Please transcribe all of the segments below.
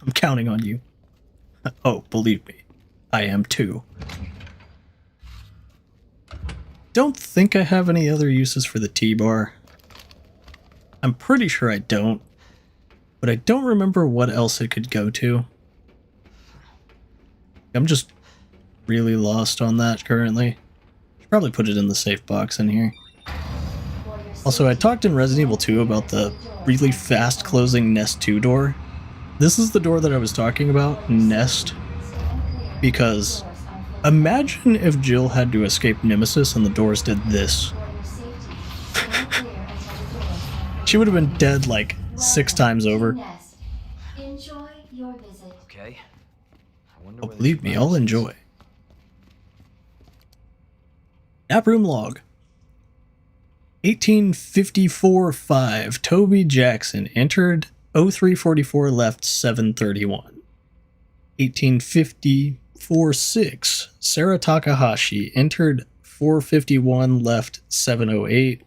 I'm counting on you. Oh, believe me, I am too. Don't think I have any other uses for the T-bar. I'm pretty sure I don't, but I don't remember what else it could go to. I'm just really lost on that currently. Should probably put it in the safe box in here. Also, I talked in Resident Evil 2 about the really fast closing Nest 2 door. This is the door that I was talking about, Nest, because imagine if Jill had to escape Nemesis and the doors did this. She would have been dead like 6 times over. Okay. Oh, believe me, I'll enjoy. Nap room log. 1854-5. Toby Jackson entered 0344, left 731. 1854-6. Sarah Takahashi entered 451, left 708.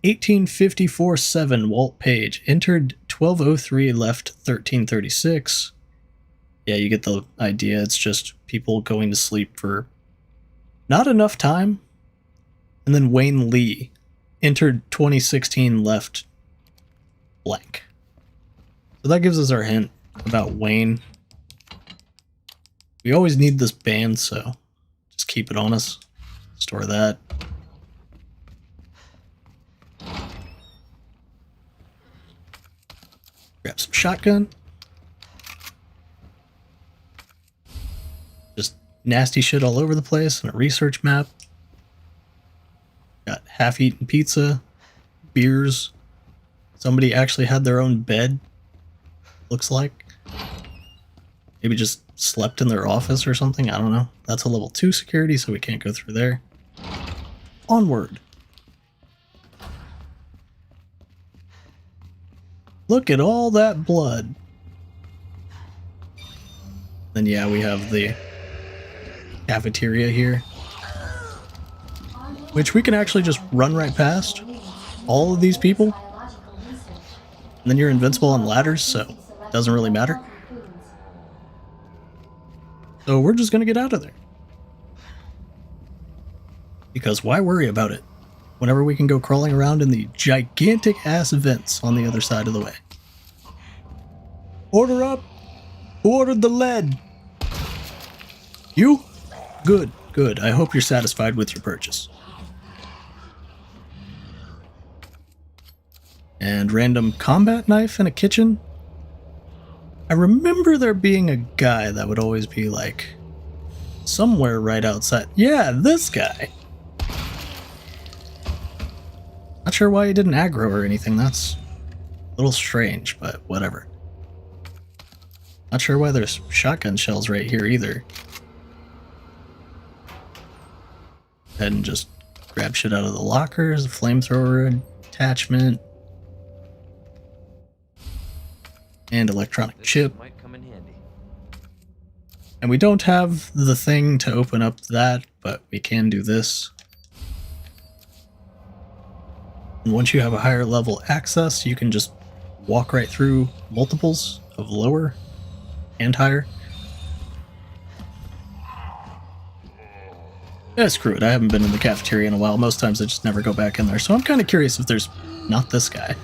1854-7. Walt Page entered 1203, left 1336. Yeah, you get the idea. It's just people going to sleep for not enough time. And then Wayne Lee entered 2016, left blank. So that gives us our hint about Wayne. We always need this band, so just keep it on us. Store that. Grab some shotgun. Just nasty shit all over the place and a research map. Got half-eaten pizza, beers. Somebody actually had their own bed, looks like. Maybe just slept in their office or something, I don't know. That's a level 2 security, so we can't go through there. Onward. Look at all that blood. Then yeah, we have the cafeteria here, which we can actually just run right past all of these people. And then you're invincible on ladders, so it doesn't really matter. So we're just gonna get out of there. Because why worry about it whenever we can go crawling around in the gigantic ass vents on the other side of the way? Order up! Who ordered the lead? You? Good, good. I hope you're satisfied with your purchase. And random combat knife in a kitchen. I remember there being a guy that would always be like somewhere right outside. Yeah, this guy. Not sure why he didn't aggro or anything. That's a little strange, but whatever. Not sure why there's shotgun shells right here either. Go ahead and just grab shit out of the lockers, a flamethrower attachment, and electronic chip. Might come in handy. And we don't have the thing to open up that, but we can do this. And once you have a higher level access, you can just walk right through multiples of lower and higher. Yeah, screw it. I haven't been in the cafeteria in a while. Most times I just never go back in there. So I'm kind of curious if there's not this guy.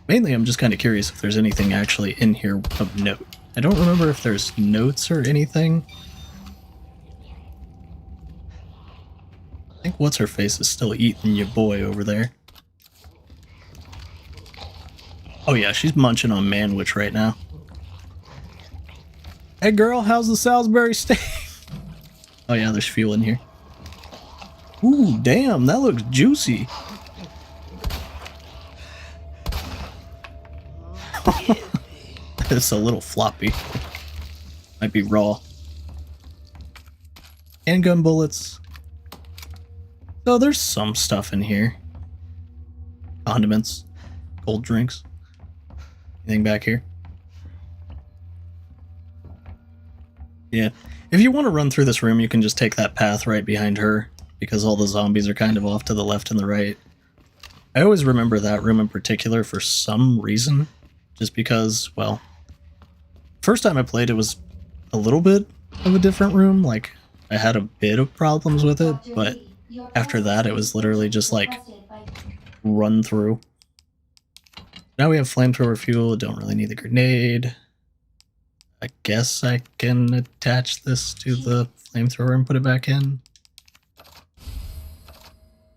Mainly, I'm just kind of curious if there's anything actually in here of note. I don't remember if there's notes or anything. I think what's-her-face is still eating your boy over there. Oh yeah, she's munching on Manwich right now. Hey girl, how's the Salisbury steak? Oh yeah, there's fuel in here. Ooh, damn, that looks juicy. It's a little floppy. Might be raw. Handgun bullets. So there's some stuff in here. Condiments. Cold drinks. Anything back here? Yeah. If you want to run through this room, you can just take that path right behind her. because all the zombies are kind of off to the left and the right. I always remember that room in particular for some reason, just because, well, first time I played it was a little bit of a different room, like I had a bit of problems with it, but after that it was literally just like run through. Now we have flamethrower fuel, don't really need the grenade. I guess I can attach this to the flamethrower and put it back in.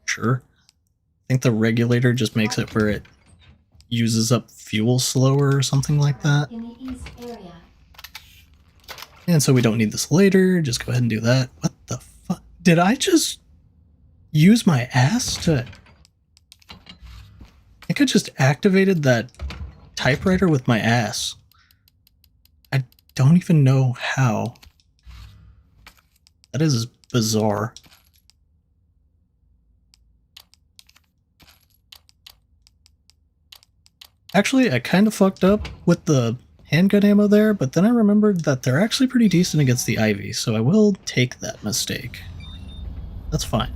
Sure. I think the regulator just makes it where it uses up fuel slower or something like that. In the east area. And so we don't need this later, just go ahead and do that. What the fuck? Did I just use my ass to... I think I just activated that typewriter with my ass. I don't even know how. That is bizarre. Actually, I kind of fucked up with the handgun ammo there, but then I remembered that they're actually pretty decent against the Ivy, so I will take that mistake. That's fine.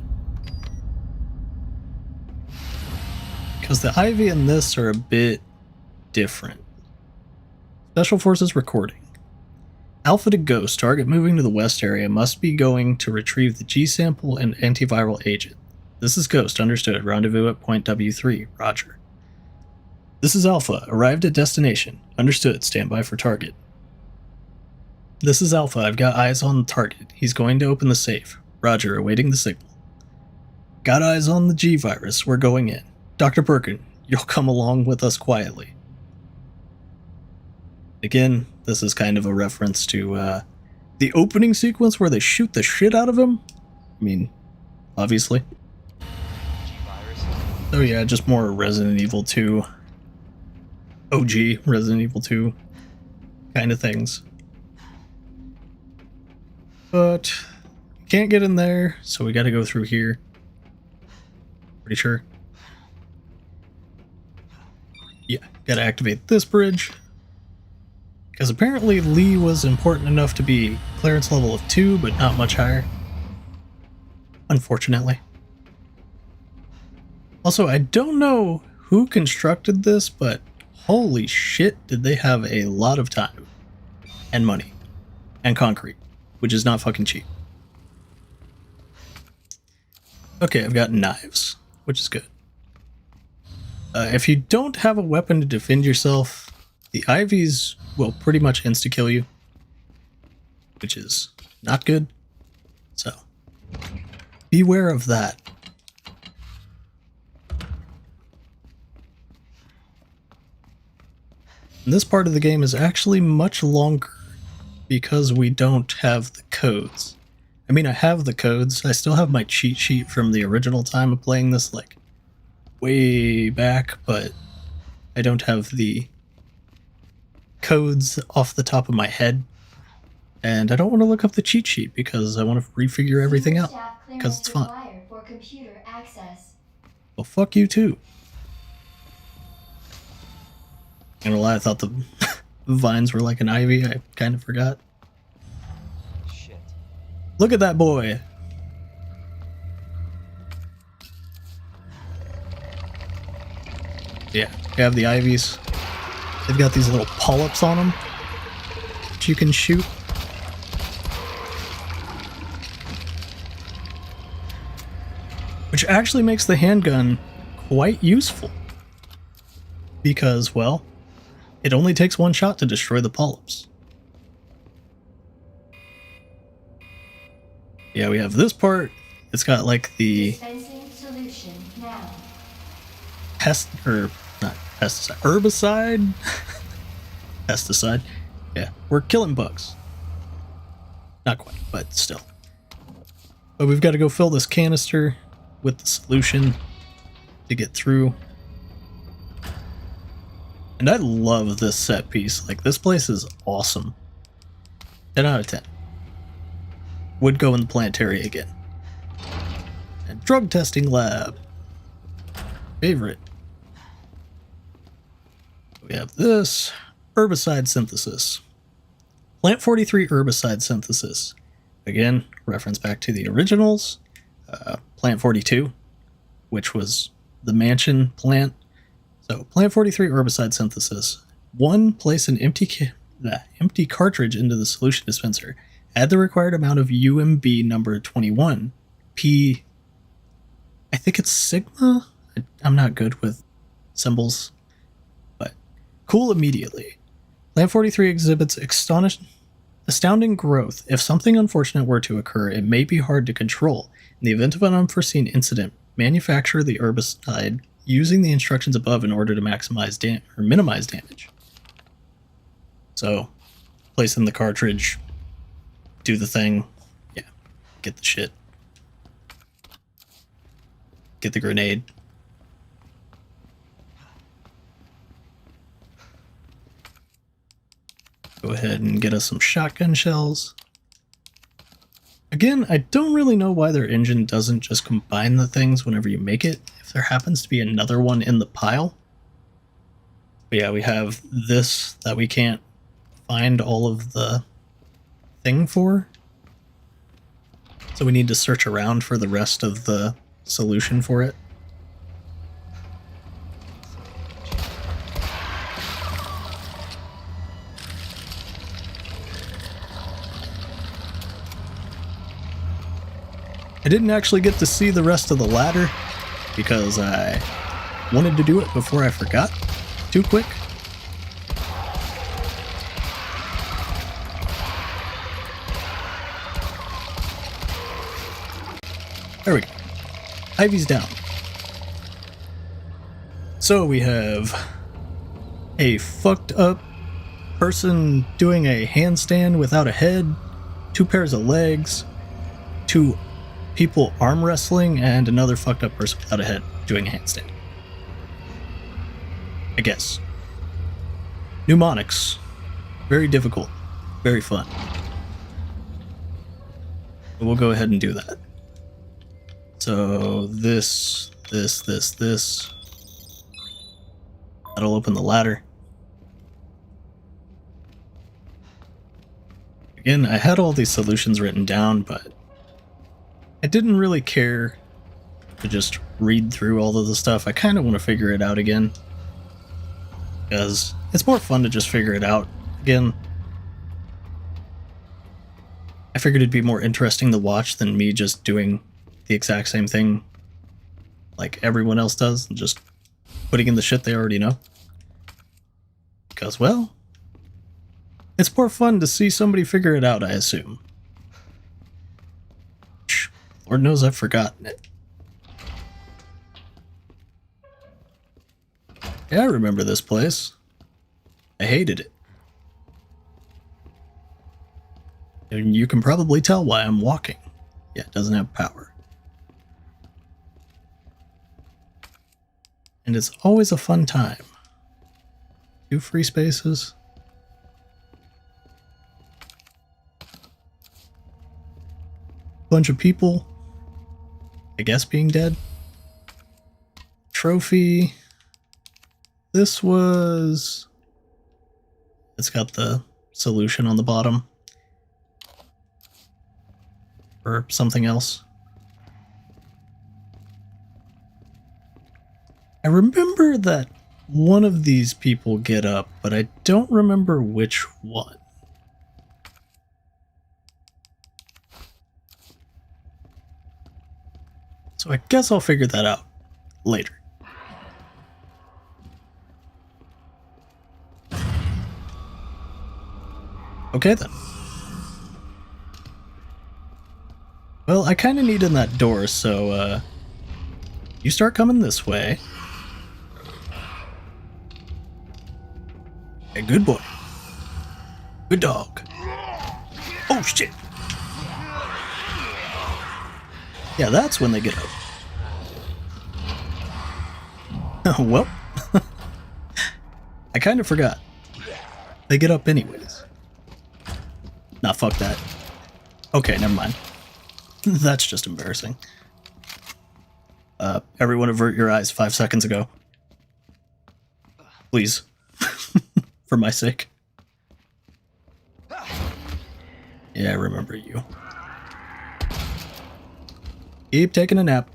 Because the Ivy and this are a bit different. Special Forces recording. Alpha to Ghost, target moving to the west area must be going to retrieve the G sample and antiviral agent. This is Ghost, understood. Rendezvous at point W3, roger. This is Alpha, arrived at destination. Understood, stand by for target. This is Alpha, I've got eyes on the target. He's going to open the safe. Roger, awaiting the signal. Got eyes on the G virus, we're going in. Dr. Birkin, you'll come along with us quietly. Again, this is kind of a reference to the opening sequence where they shoot the shit out of him. I mean, obviously. Oh yeah, just more Resident Evil 2. OG Resident Evil 2 kind of things. But can't get in there, so we gotta go through here. Pretty sure. Yeah, gotta activate this bridge. Because apparently Lee was important enough to be clearance level of 2, but not much higher. Unfortunately. Also, I don't know who constructed this, but holy shit did they have a lot of time. And money. And concrete. Which is not fucking cheap. Okay, I've got knives. Which is good. If you don't have a weapon to defend yourself, the Ivies will pretty much insta-kill you, which is not good, so beware of that. And this part of the game is actually much longer because we don't have the codes. I mean, I have the codes, I still have my cheat sheet from the original time of playing this, like, way back, but I don't have the codes off the top of my head, and I don't want to look up the cheat sheet because I want to refigure everything out because it's fun. For computer access. Well, fuck you too. I'm gonna lie, I thought the vines were like an ivy. I kind of forgot. Shit. Look at that boy. Yeah, you have the ivies. They've got these little polyps on them that you can shoot. Which actually makes the handgun quite useful. Because, well, it only takes one shot to destroy the polyps. Yeah, we have this part. It's got like the Solution now. not pesticide, herbicide? Pesticide. Yeah, we're killing bugs. Not quite, but still. But we've got to go fill this canister with the solution to get through. And I love this set piece. Like, this place is awesome. 10 out of 10. Would go in the planetary again. And drug testing lab. Favorite. We have this. Herbicide synthesis. Plant 43 herbicide synthesis. Again, reference back to the originals. Plant 42, which was the mansion plant. So Plant 43 herbicide synthesis. 1. Place an empty cartridge into the solution dispenser. Add the required amount of UMB number 21. P. I think it's Sigma? I'm not good with symbols. But cool immediately. Plant 43 exhibits astounding growth. If something unfortunate were to occur, it may be hard to control. In the event of an unforeseen incident, manufacture the herbicide using the instructions above in order to minimize damage. So, place in the cartridge, do the thing, yeah, get the shit. Get the grenade. Go ahead and get us some shotgun shells. Again, I don't really know why their engine doesn't just combine the things whenever you make it, if there happens to be another one in the pile. But yeah, we have this that we can't find all of the thing for. So we need to search around for the rest of the solution for it. I didn't actually get to see the rest of the ladder because I wanted to do it before I forgot too quick. There we go. Ivy's down. So we have a fucked up person doing a handstand without a head, 2 pairs of legs, 2 people arm wrestling, and another fucked up person without a head doing a handstand. I guess. Mnemonics. Very difficult. Very fun. But we'll go ahead and do that. So this. That'll open the ladder. Again, I had all these solutions written down, but I didn't really care to just read through all of the stuff. I kind of want to figure it out again, because it's more fun to just figure it out again. I figured it'd be more interesting to watch than me just doing the exact same thing like everyone else does, and just putting in the shit they already know. Because, well, it's more fun to see somebody figure it out, I assume. Lord knows I've forgotten it. Yeah, I remember this place. I hated it. And you can probably tell why I'm walking. Yeah, it doesn't have power. And it's always a fun time. 2 free spaces. Bunch of people, I guess, being dead. Trophy. This was... It's got the solution on the bottom. Or something else. I remember that one of these people get up, but I don't remember which one. So I guess I'll figure that out later. Okay then. Well, I kind of need in that door, so you start coming this way. Hey, good boy. Good dog. Oh shit. Yeah, that's when they get up. Well, I kind of forgot. They get up anyways. Nah, fuck that. Okay, never mind. That's just embarrassing. Everyone avert your eyes 5 seconds ago. Please. For my sake. Yeah, I remember you. Keep taking a nap.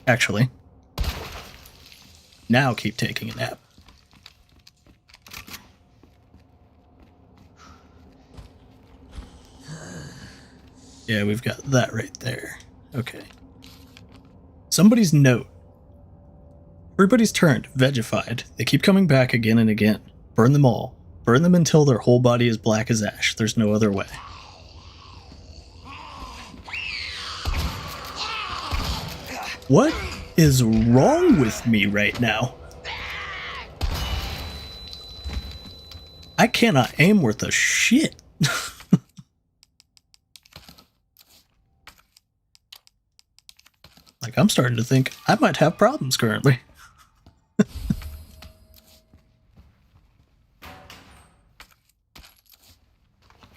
Actually. Now keep taking a nap. Yeah, we've got that right there. Okay. Somebody's note. Everybody's turned, vegified. They keep coming back again and again. Burn them all. Burn them until their whole body is black as ash. There's no other way. What is wrong with me right now? I cannot aim worth a shit. Like, I'm starting to think I might have problems currently.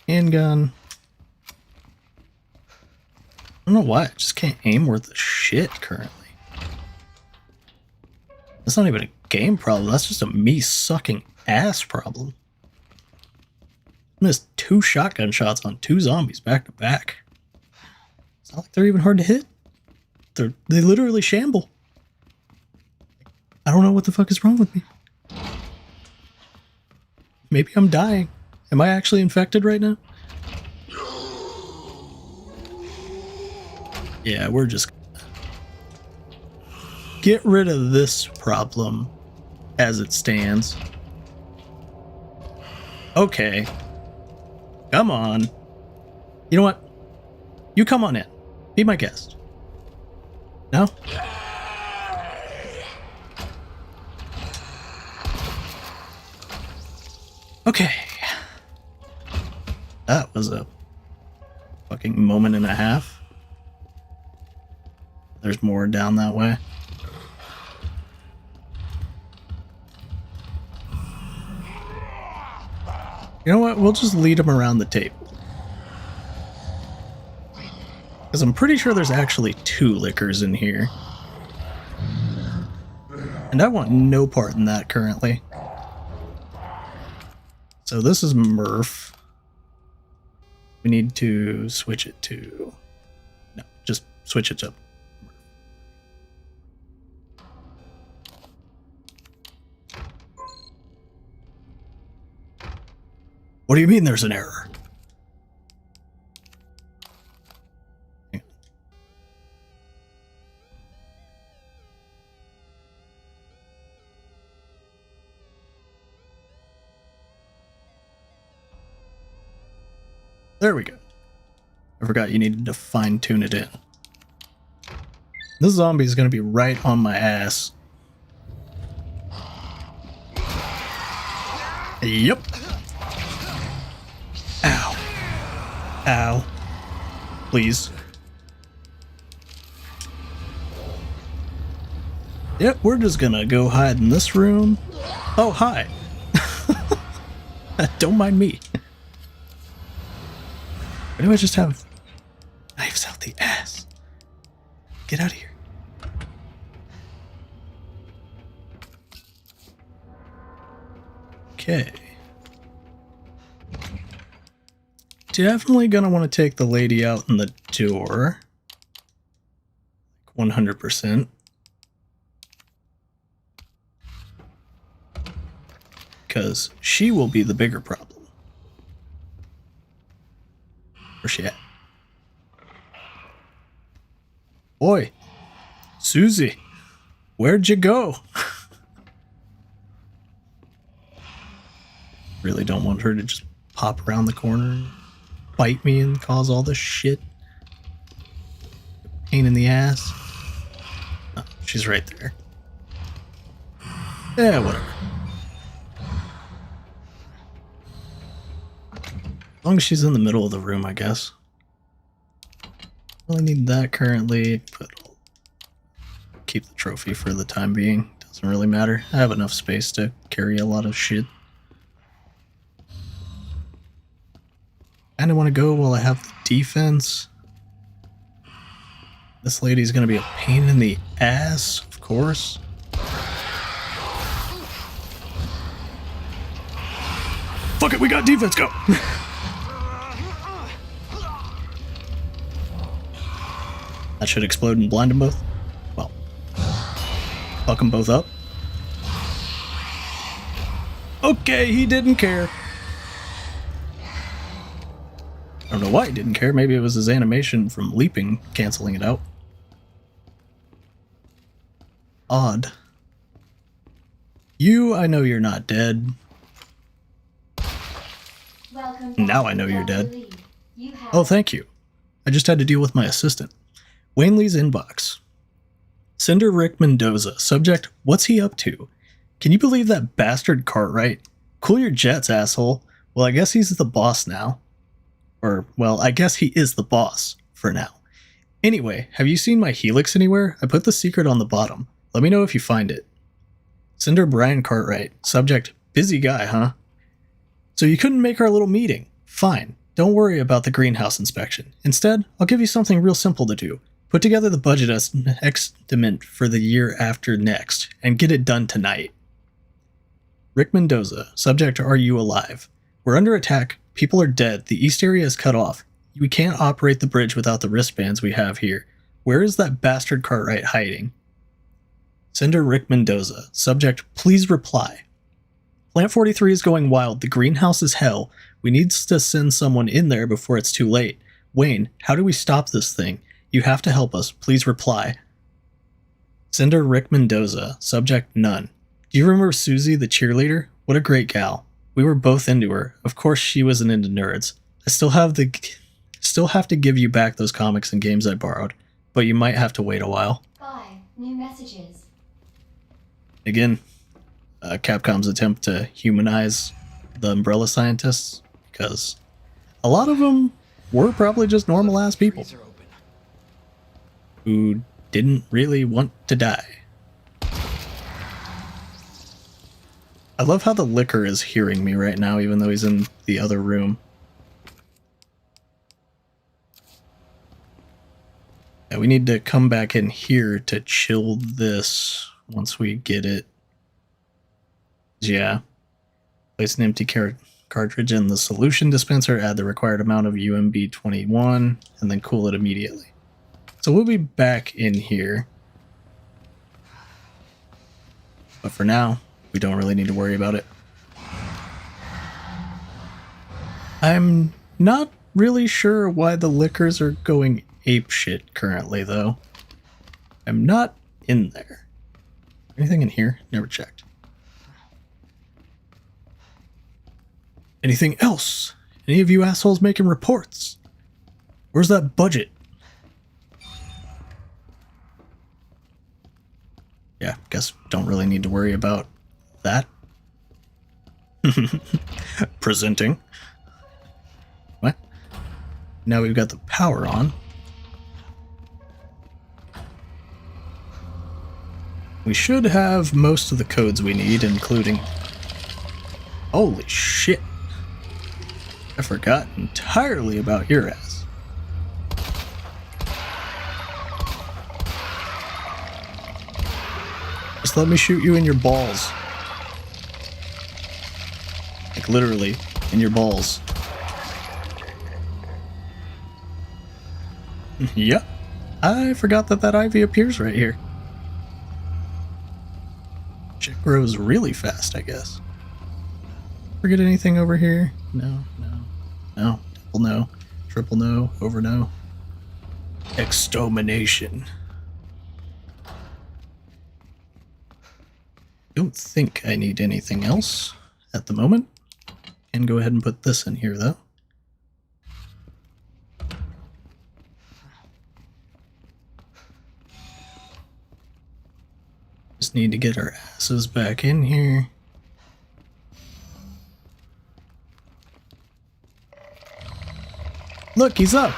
Handgun. I don't know why, I just can't aim worth a shit currently. That's not even a game problem, that's just a me sucking ass problem. I missed 2 shotgun shots on 2 zombies back to back. It's not like they're even hard to hit. They literally shamble. I don't know what the fuck is wrong with me. Maybe I'm dying. Am I actually infected right now? Yeah, we're just gonna get rid of this problem as it stands. Okay. Come on. You know what? You come on in. Be my guest. No? Okay. That was a fucking moment and a half. There's more down that way. You know what? We'll just lead them around the table. Because I'm pretty sure there's actually 2 liquors in here. And I want no part in that currently. So this is Murph. We need to switch it to... No, just switch it to Murph. What do you mean there's an error? There we go. I forgot you needed to fine-tune it in. This zombie is going to be right on my ass. Yep. Ow. Ow. Please. Yep, we're just gonna go hide in this room. Oh, hi. Don't mind me. Why do I just have knives out the ass? Get out of here. Okay. Definitely gonna want to take the lady out in the door. 100%. Because she will be the bigger problem. Where's she at? Boy, Susie, where'd you go? Really don't want her to just pop around the corner and bite me and cause all this shit. Pain in the ass. Oh, she's right there. Yeah, whatever. As long as she's in the middle of the room, I guess. Really need that currently, but I'll keep the trophy for the time being. Doesn't really matter. I have enough space to carry a lot of shit. Kinda want to go while I have the defense. This lady's gonna be a pain in the ass, of course. Fuck it, we got defense, go! That should explode and blind them both. Well, fuck them both up. Okay, he didn't care. I don't know why he didn't care. Maybe it was his animation from leaping canceling it out. Odd. You, I know you're not dead. Welcome Now back, I know you're Dr. dead. Lee. You have Oh, thank you. I just had to deal with my assistant. Wayne Lee's inbox. Cinder Rick Mendoza. Subject, what's he up to? Can you believe that bastard Cartwright? Cool your jets, asshole. Well, I guess he's the boss now. Or, well, I guess he is the boss, for now. Anyway, have you seen my Helix anywhere? I put the secret on the bottom. Let me know if you find it. Cinder Brian Cartwright. Subject, busy guy, huh? So you couldn't make our little meeting. Fine. Don't worry about the greenhouse inspection. Instead, I'll give you something real simple to do. Put together the budget estimate for the year after next, and get it done tonight. Rick Mendoza. Subject, are you alive? We're under attack. People are dead. The east area is cut off. We can't operate the bridge without the wristbands we have here. Where is that bastard Cartwright hiding? Cinder Rick Mendoza. Subject, please reply. Plant 43 is going wild. The greenhouse is hell. We need to send someone in there before it's too late. Wayne, how do we stop this thing? You have to help us. Please reply. Cinder Rick Mendoza. Subject, none. Do you remember Susie, the cheerleader? What a great gal. We were both into her. Of course she wasn't into nerds. I still have to give you back those comics and games I borrowed, but you might have to wait a while. 5 new messages. Again, Capcom's attempt to humanize the Umbrella Scientists, because a lot of them were probably just normal ass people Freezer open. who didn't really want to die. I love how the liquor is hearing me right now, even though he's in the other room. Yeah, we need to come back in here to chill this once we get it. Yeah. Place an empty cartridge in the solution dispenser, add the required amount of UMB 21, and then cool it immediately. So we'll be back in here. But for now, we don't really need to worry about it. I'm not really sure why the liquors are going apeshit currently, though. I'm not in there. Anything in here? Never checked. Anything else? Any of you assholes making reports? Where's that budget? Yeah, guess don't really need to worry about that. Presenting. What? Now we've got the power on. We should have most of the codes we need, including... Holy shit. I forgot entirely about your ass. Just let me shoot you in your balls. Like literally, in your balls. Yep. I forgot that IV appears right here. Shit grows really fast, I guess. Forget anything over here? No. Double no. Triple no. Over no. Extermination. Don't think I need anything else at the moment. Can go ahead and put this in here, though. Just need to get our asses back in here. Look, he's up!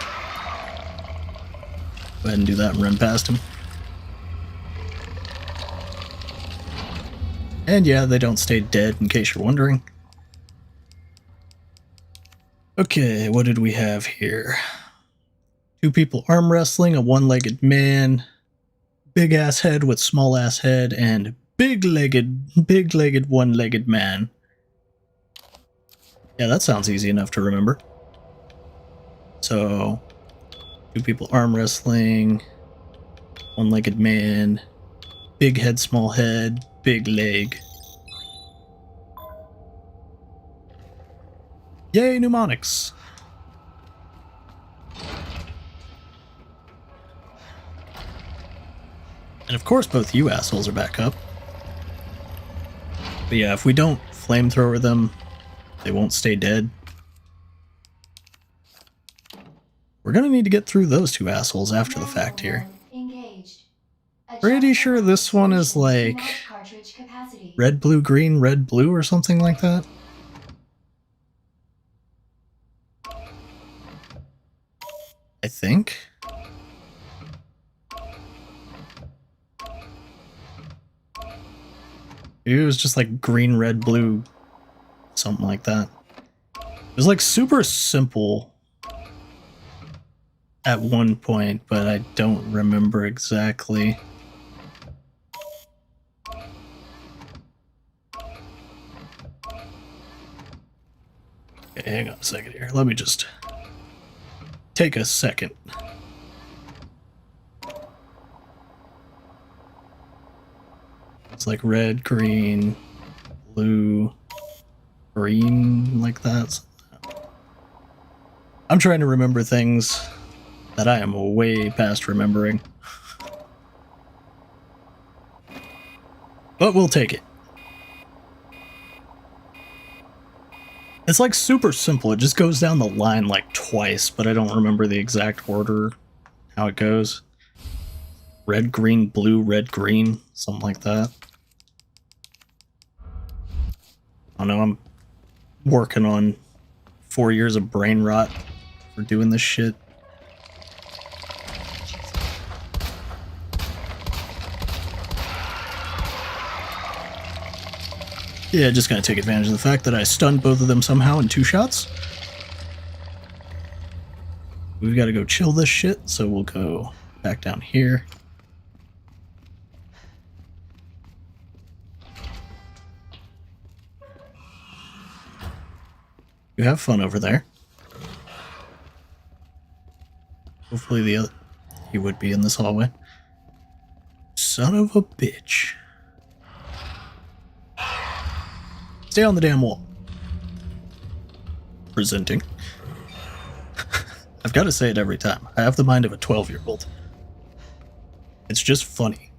Go ahead and do that and run past him. And yeah, they don't stay dead, in case you're wondering. Okay, what did we have here? 2 people arm wrestling, a one-legged man, big-ass head with small-ass head, and big-legged one-legged man. Yeah, that sounds easy enough to remember. So, 2 people arm wrestling. One-legged man. Big head, small head. Big leg. Yay, mnemonics! And of course both you assholes are back up. But yeah, if we don't flamethrower them, they won't stay dead. We're gonna need to get through those two assholes after the fact here. Engaged. Pretty sure this one is like cartridge capacity. red, blue, green, red, blue, or something like that. I think. Maybe it was just like green, red, blue, something like that. It was like super simple at one point, but I don't remember exactly. Okay, hang on a second here. Let me just take a second. It's like red, green, blue, green, like that. I'm trying to remember things that I am way past remembering. But we'll take it. It's like super simple. It just goes down the line like twice, but I don't remember the exact order, how it goes. Red, green, blue, red, green, something like that. I don't know, I'm working on 4 years of brain rot for doing this shit. Yeah, just gonna take advantage of the fact that I stunned both of them somehow in 2 shots. We've got to go chill this shit, so we'll go back down here. You have fun over there. Hopefully the other... he would be in this hallway. Son of a bitch. Stay on the damn wall. Presenting. I've got to say it every time. I have the mind of a 12-year-old. It's just funny.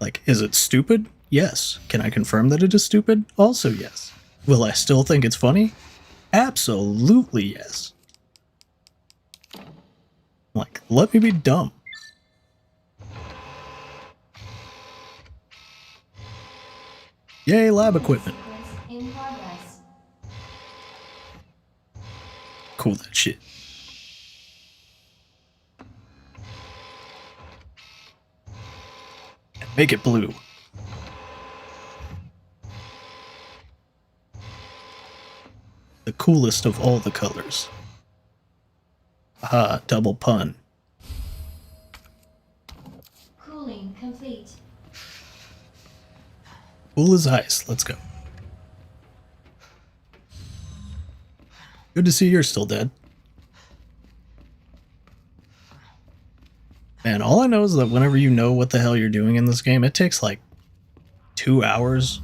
Like, is it stupid? Yes. Can I confirm that it is stupid? Also yes. Will I still think it's funny? Absolutely yes. Like, let me be dumb. Yay, lab equipment. In progress. Cool that shit. Make it blue. The coolest of all the colors. Aha, double pun. Cooling complete. Cool as ice. Let's go. Good to see you're still dead. Man, all I know is that whenever you know what the hell you're doing in this game, it takes like 2 hours,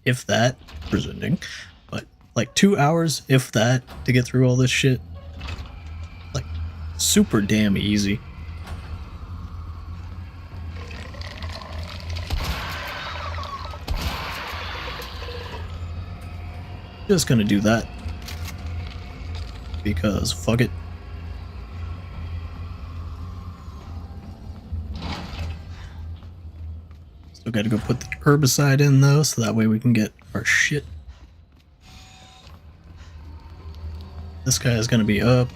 if that, presuming, but like 2 hours, if that, to get through all this shit. Like, super damn easy. Just gonna do that. Because fuck it. Still gotta go put the herbicide in though, so that way we can get our shit. This guy is gonna be up.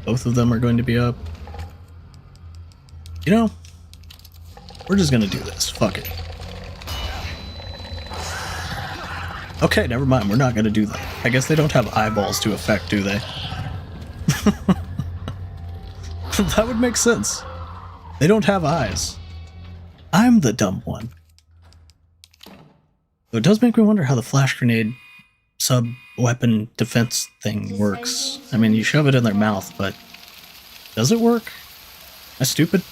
Both of them are going to be up. You know, we're just gonna do this. Fuck it. Okay, never mind. We're not gonna do that. I guess they don't have eyeballs to affect, do they? That would make sense. They don't have eyes. I'm the dumb one. Though it does make me wonder how the flash grenade sub-weapon defense thing works. I mean, you shove it in their mouth, but Does it work? Am I stupid?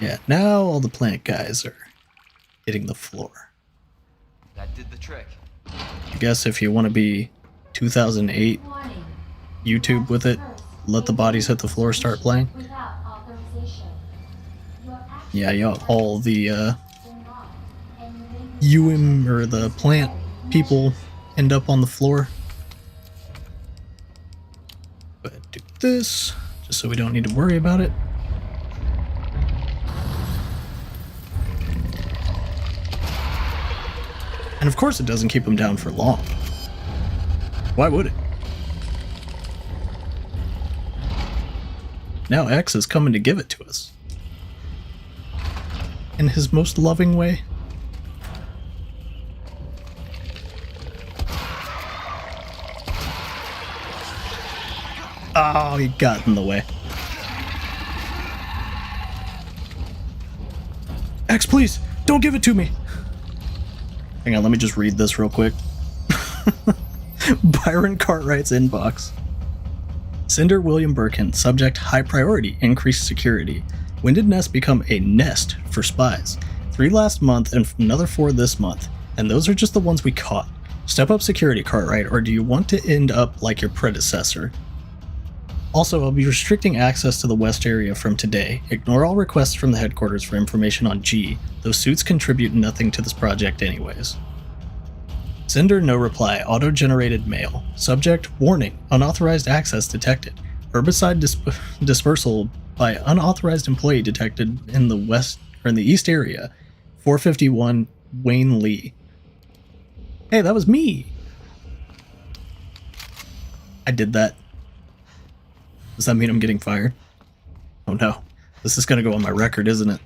Yeah, now all the plant guys are hitting the floor. That did the trick. I guess if you want to be 2008 Warning. YouTube with it, let the bodies hit the floor, start playing. Without authorization. Your Yeah, you have all the actions and you may be UM or the plant people end up on the floor. Go ahead and do this, just so we don't need to worry about it. And of course it doesn't keep them down for long. Why would it? Now X is coming to give it to us. In his most loving way. Oh, he got in the way. X, please, don't give it to me. Hang on, let me just read this real quick. Byron Cartwright's inbox. Cinder William Birkin, subject high priority, increased security. When did Nest become a nest for spies? 3 last month and another 4 this month. And those are just the ones we caught. Step up security, Cartwright, or do you want to end up like your predecessor? Also, I'll be restricting access to the West area from today. Ignore all requests from the headquarters for information on G. Those suits contribute nothing to this project anyways. Cinder, no reply. Auto-generated mail. Subject, warning. Unauthorized access detected. Herbicide dispersal by unauthorized employee detected in the west or in the east area. 451 Wayne Lee. Hey, that was me. I did that. Does that mean I'm getting fired? Oh no. This is gonna go on my record, isn't it?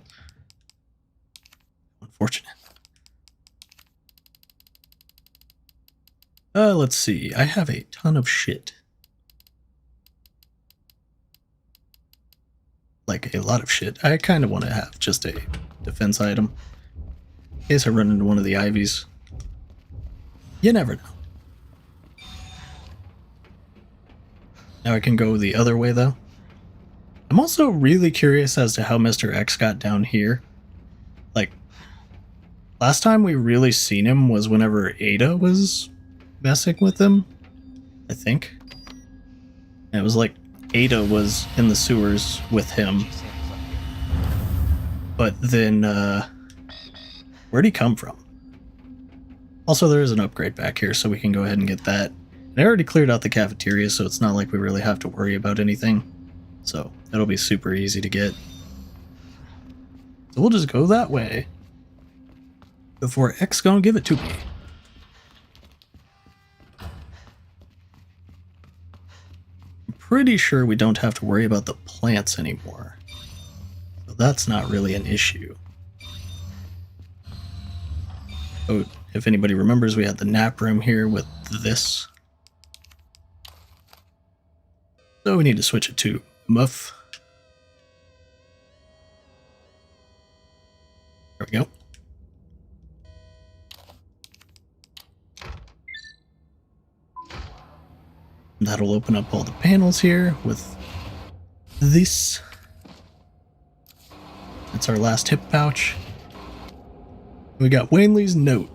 Unfortunate. Let's see. I have a ton of shit. Like, a lot of shit. I kind of want to have just a defense item. In case I run into one of the Ivies. You never know. Now I can go the other way, though. I'm also really curious as to how Mr. X got down here. Like, last time we really seen him was whenever Ada was messing with him, I think. And it was like Ada was in the sewers with him. But then, where'd he come from? Also, there is an upgrade back here, so we can go ahead and get that. And I already cleared out the cafeteria, so it's not like we really have to worry about anything. So, that'll be super easy to get. So we'll just go that way. Before X gonna give it to me. Pretty sure we don't have to worry about the plants anymore. So that's not really an issue. Oh, if anybody remembers, we had the nap room here with this. So we need to switch it to Muff. There we go. That'll open up all the panels here with this. That's our last hip pouch. We got Wayne Lee's note.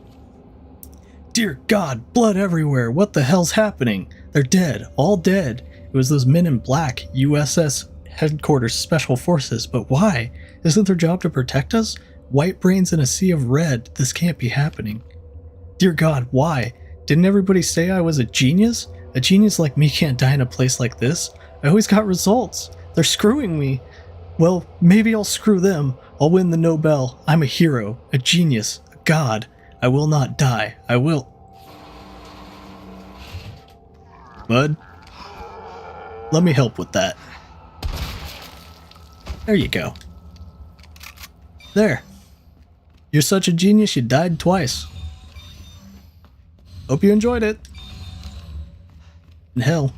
Dear God, blood everywhere. What the hell's happening? They're dead. All dead. It was those men in black, USS Headquarters Special Forces. But why? Isn't their job to protect us? White brains in a sea of red. This can't be happening. Dear God, why? Didn't everybody say I was a genius? A genius like me can't die in a place like this. I always got results. They're screwing me. Well, maybe I'll screw them. I'll win the Nobel. I'm a hero, a genius, a god. I will not die. I will. Bud, let me help with that. There you go. There. You're such a genius, you died twice. Hope you enjoyed it. And hell.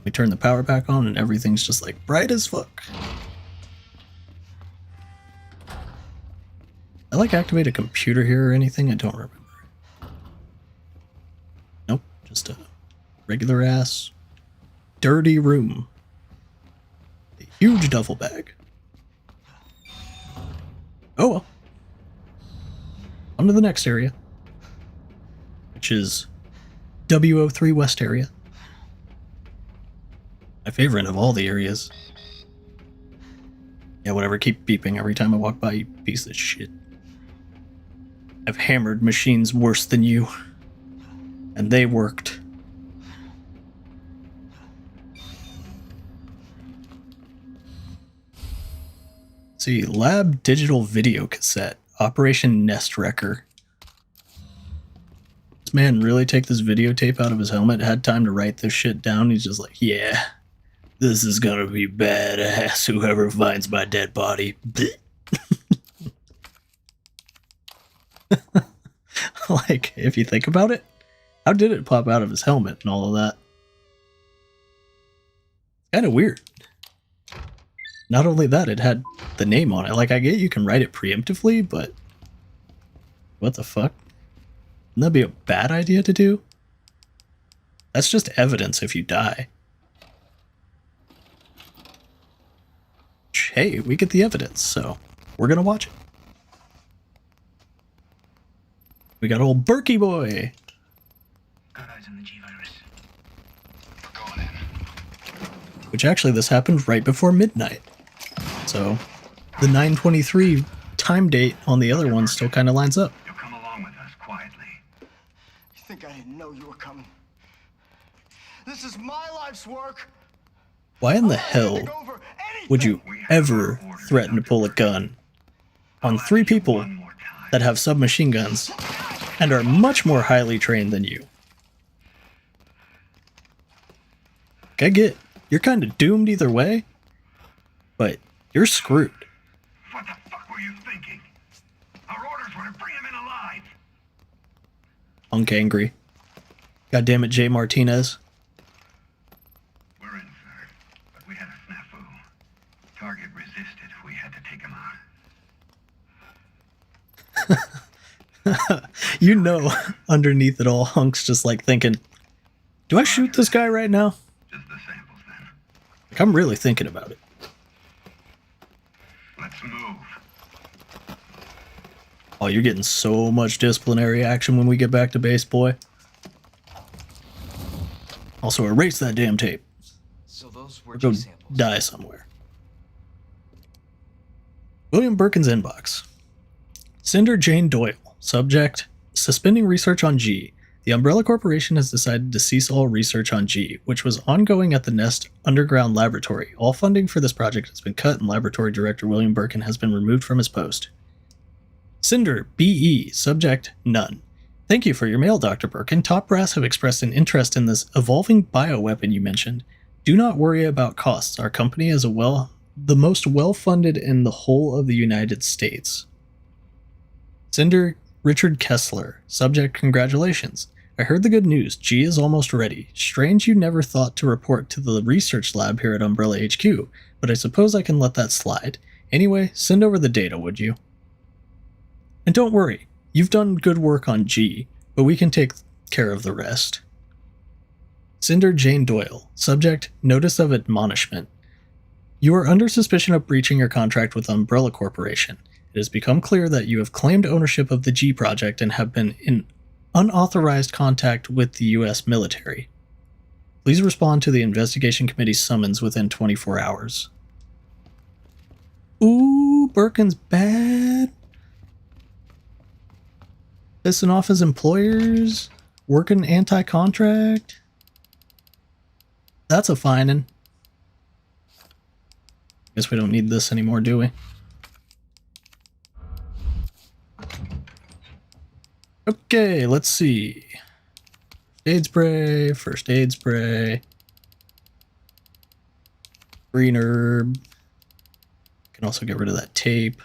We turn the power back on and everything's just like bright as fuck. I like activate a computer here or anything, I don't remember. Just a regular ass, dirty room. A huge duffel bag. Oh well. On to the next area, which is W03 West area. My favorite of all the areas. Yeah, whatever, keep beeping every time I walk by, you piece of shit. I've hammered machines worse than you. And they worked. Let's see, Lab Digital Video Cassette, Operation Nest Wrecker. This man really take this videotape out of his helmet, had time to write this shit down. He's just like, yeah, this is gonna be badass, whoever finds my dead body. Like, if you think about it, how did it pop out of his helmet and all of that? Kind of weird. Not only that, it had the name on it. Like, I get you can write it preemptively, but what the fuck? Wouldn't that be a bad idea to do? That's just evidence if you die. Hey, we get the evidence, so we're gonna watch it. We got old Berkey boy. Got eyes on the G-Virus. We're going in. Which actually, this happened right before midnight. So, the 9:23 time date on the other one still kind of lines up. You'll come along with us quietly. You think I didn't know you were coming? This is my life's work. Why in the hell would you ever threaten to pull a gun on 3 people that have submachine guns and are much more highly trained than you? I get, you're kind of doomed either way, but you're screwed. What the fuck were you thinking? Our orders were to bring him in alive. Hunk angry. God damn it, Jay Martinez. We're in, sir, but we had a snafu. Target resisted. We had to take him out. You know, underneath it all, Hunk's just like thinking, do I shoot this guy right now? Just the samples, then. Like, I'm really thinking about it. Let's move. Oh, you're getting so much disciplinary action when we get back to base, boy. Also, erase that damn tape. So those were Or go G samples. die somewhere. William Birkin's inbox. Cinder Jane Doyle. Subject, suspending research on G. The Umbrella Corporation has decided to cease all research on G, which was ongoing at the Nest Underground Laboratory. All funding for this project has been cut and Laboratory Director William Birkin has been removed from his post. Cinder BE. Subject, none. Thank you for your mail, Dr. Birkin. Top brass have expressed an interest in this evolving bioweapon you mentioned. Do not worry about costs. Our company is the most well-funded in the whole of the United States. Cinder Richard Kessler. Subject, congratulations. I heard the good news. G is almost ready. Strange you never thought to report to the research lab here at Umbrella HQ, but I suppose I can let that slide. Anyway, send over the data, would you? And don't worry, you've done good work on G, but we can take care of the rest. Cinder Jane Doyle. Subject, notice of admonishment. You are under suspicion of breaching your contract with Umbrella Corporation. It has become clear that you have claimed ownership of the G project and have been in unauthorized contact with the U.S. military. Please respond to the investigation committee's summons within 24 hours. Ooh, Birkin's bad. Pissing off his employers. Working anti-contract. That's a finin'. Guess we don't need this anymore, do we? Okay, let's see. First aid spray. Green herb. Can also get rid of that tape.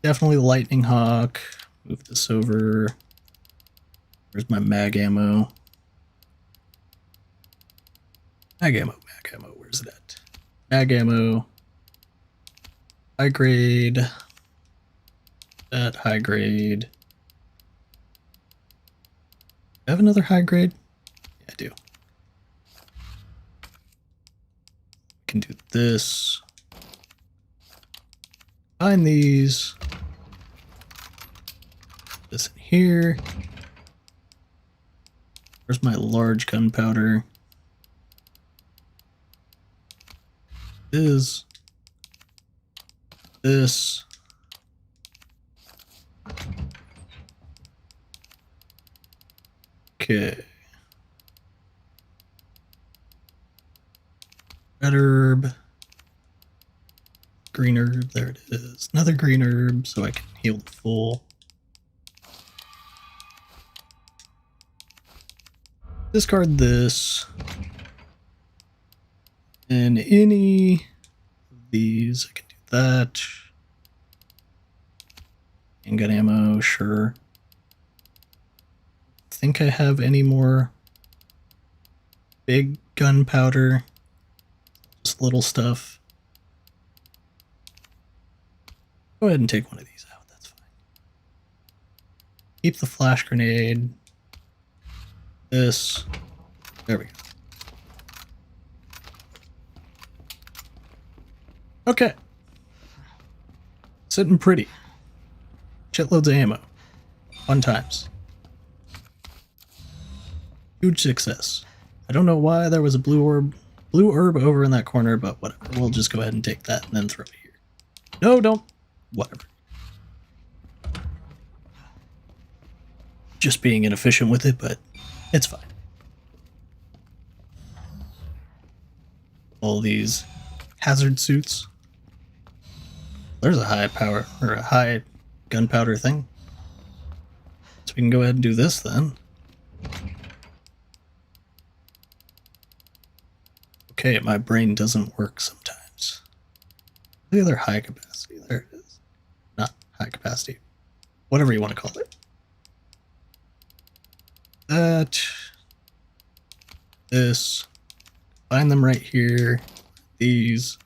Definitely lightning hawk. Move this over. Where's my mag ammo? Mag ammo. Where's it at? Mag ammo. High grade. That high grade. I have another high grade? Yeah, I do. I can do this. Find these. This in here. Where's my large gunpowder? This. Okay. Red herb. Green herb, there it is. Another green herb so I can heal the full. Discard this. And any of these, I can do that. Handgun ammo, sure. Think I have any more big gunpowder. Just little stuff. Go ahead and take one of these out, that's fine. Keep the flash grenade. This. There we go. Okay. Sitting pretty. Shitloads of ammo. Fun times. Huge success. I don't know why there was a blue herb over in that corner, but whatever. We'll just go ahead and take that and then throw it here. No, don't. Whatever. Just being inefficient with it, but it's fine. All these hazard suits. There's a high power, or a high gunpowder thing. So we can go ahead and do this then. Okay, my brain doesn't work sometimes. The other high capacity, there it is. Not high capacity. Whatever you want to call it. That. This. Find them right here. These.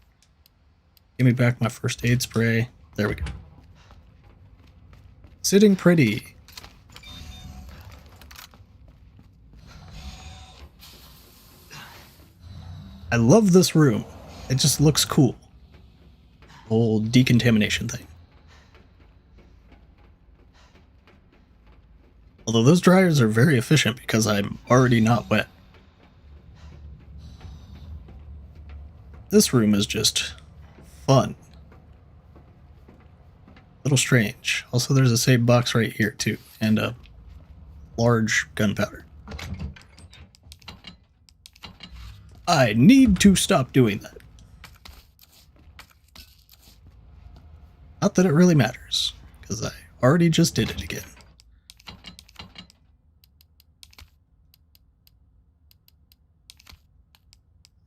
Give me back my first aid spray. There we go. Sitting pretty. I love this room. It just looks cool. Whole decontamination thing. Although those dryers are very efficient because I'm already not wet. This room is just fun. A little strange. Also, there's a save box right here too, and a large gunpowder. I need to stop doing that. Not that it really matters, because I already just did it again.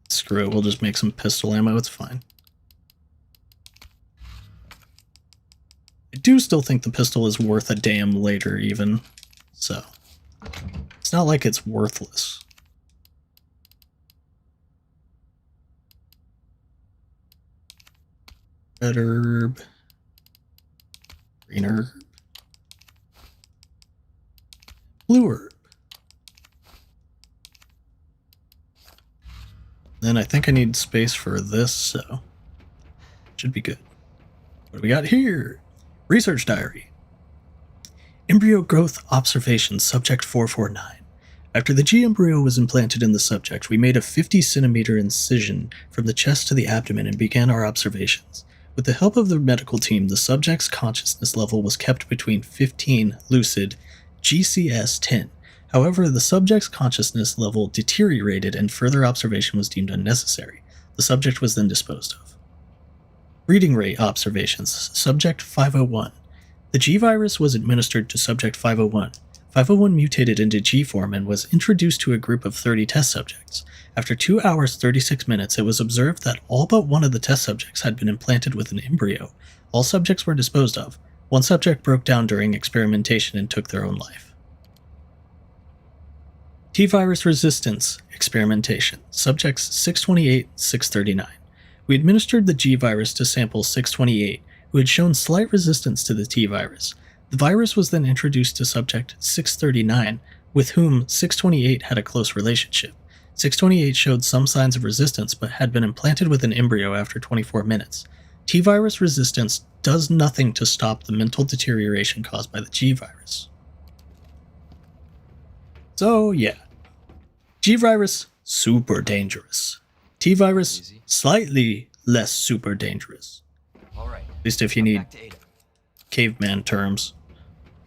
Screw it, we'll just make some pistol ammo, it's fine. I do still think the pistol is worth a damn later even, so it's not like it's worthless. Red herb. Green herb. Blue herb. Then I think I need space for this, so should be good. What do we got here? Research diary. Embryo growth observations, subject 449. After the G embryo was implanted in the subject, we made a 50-centimeter incision from the chest to the abdomen and began our observations. With the help of the medical team, the subject's consciousness level was kept between 15 lucid, GCS 10. However, the subject's consciousness level deteriorated and further observation was deemed unnecessary. The subject was then disposed of. Breeding rate observations, subject 501. The G virus was administered to subject 501. 501 mutated into G form and was introduced to a group of 30 test subjects. After 2 hours 36 minutes, it was observed that all but one of the test subjects had been implanted with an embryo. All subjects were disposed of. One subject broke down during experimentation and took their own life. T-virus resistance experimentation, subjects 628-639. We administered the G virus to sample 628, who had shown slight resistance to the T virus. The virus was then introduced to subject 639, with whom 628 had a close relationship. 628 showed some signs of resistance but had been implanted with an embryo after 24 minutes. T-virus resistance does nothing to stop the mental deterioration caused by the G-virus. So, yeah. G-virus, super dangerous. T-virus, Easy. slightly less super dangerous. All right. At least if you I'm need back to Ada. caveman terms,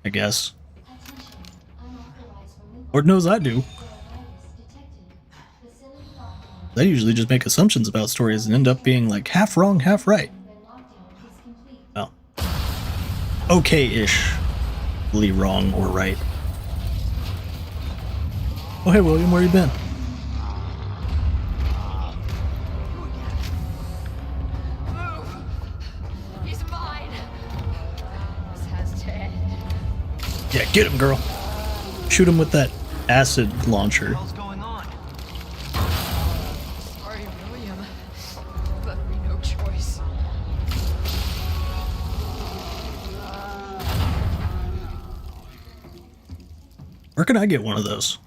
I guess. Attention. Unauthorized removal Lord knows I do. of coronavirus detected. Facility lockdown. I usually just make assumptions about stories and end up being like half wrong, half right. When lockdown is complete. Well, okay-ish. Wrong or right. Oh, hey, William, where you been? He's mine. This has to end. Yeah, get him, girl. Shoot him with that acid launcher. What's going on? Sorry, William. Left me no choice. Where can I get one of those?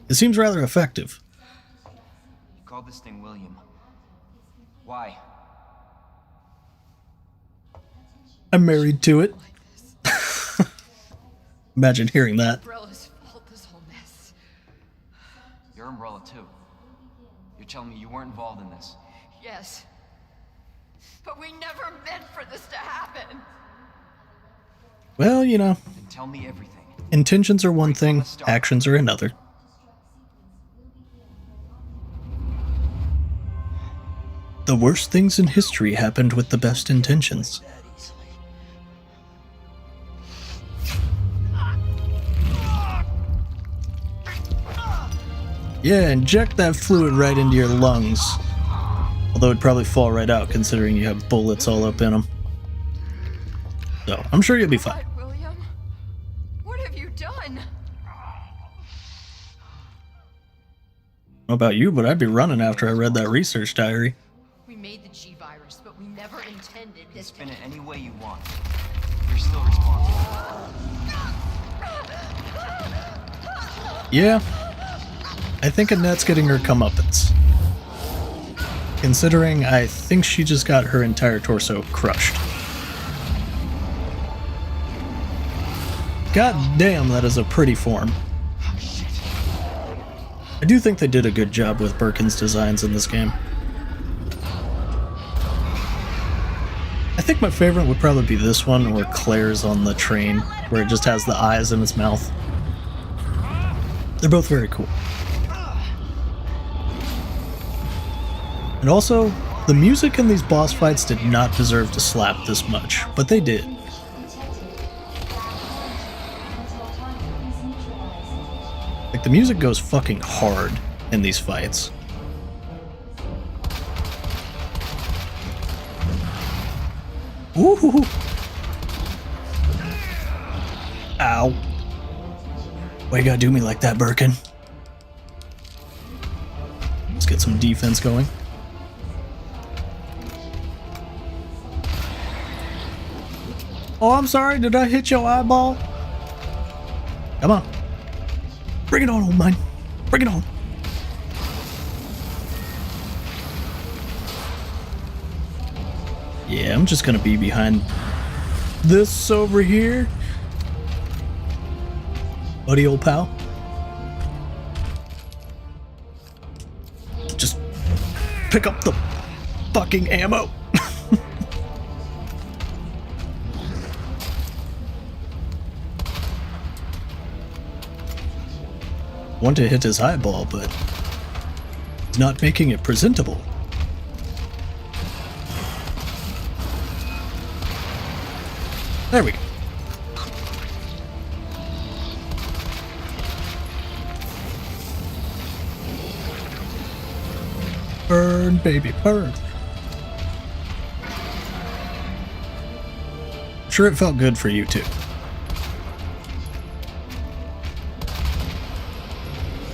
It seems rather effective. You called this thing William. Why? I'm married to it. Like this. Imagine hearing that. Umbrella's fault, this whole mess. Your umbrella too. You're telling me you weren't involved in this? Yes. But we never meant for this to happen. Well, you know, Then tell me everything. intentions are one thing, actions are another. The worst things in history happened with the best intentions. Yeah, inject that fluid right into your lungs. Although it'd probably fall right out considering you have bullets all up in them. So, I'm sure you'll be fine. What, William? What have you done? I don't know about you, but I'd be running after I read that research diary. We made the G-virus, but we never intended You can this. spin it any way you want. You're still responsible. Yeah, I think Annette's getting her comeuppance. Considering I think she just got her entire torso crushed. God damn, that is a pretty form. I do think they did a good job with Birkin's designs in this game. I think my favorite would probably be this one or Claire's on the train, where it just has the eyes in its mouth. They're both very cool. And also, the music in these boss fights did not deserve to slap this much, but they did. Detected. Until target is neutralized. Like, the music goes fucking hard in these fights. Ooh. Ow. Why you gotta do me like that, Birkin? Let's get some defense going. Oh, I'm sorry, did I hit your eyeball? Come on. Bring it on, old man. Bring it on. Yeah, I'm just gonna be behind this over here. Buddy, old pal. Just pick up the fucking ammo. Want to hit his eyeball, but he's not making it presentable. There we go. Burn, baby, burn. I'm sure it felt good for you too.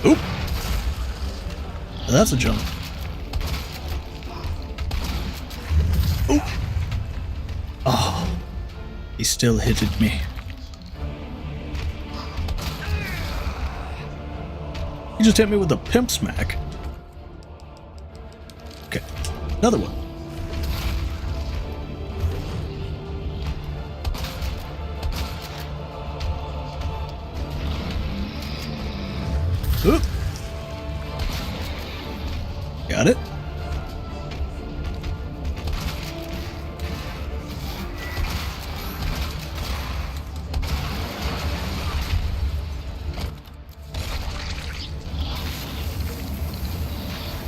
Oop. That's a jump. Oop. Oh. He still hitted me. He just hit me with a pimp smack. Okay, another one. Oop. Got it.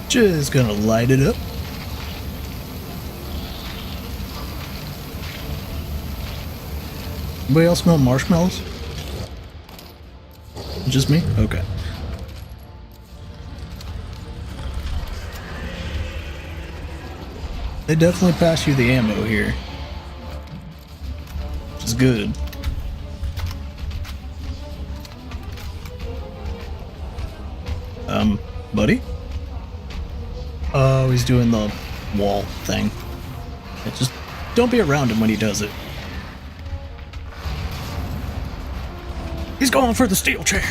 Just gonna light it up. Anybody else smell marshmallows? Just me? Okay. They definitely pass you the ammo here, which is good. Buddy? Oh, he's doing the wall thing. Just don't be around him when he does it. He's going for the steel chair.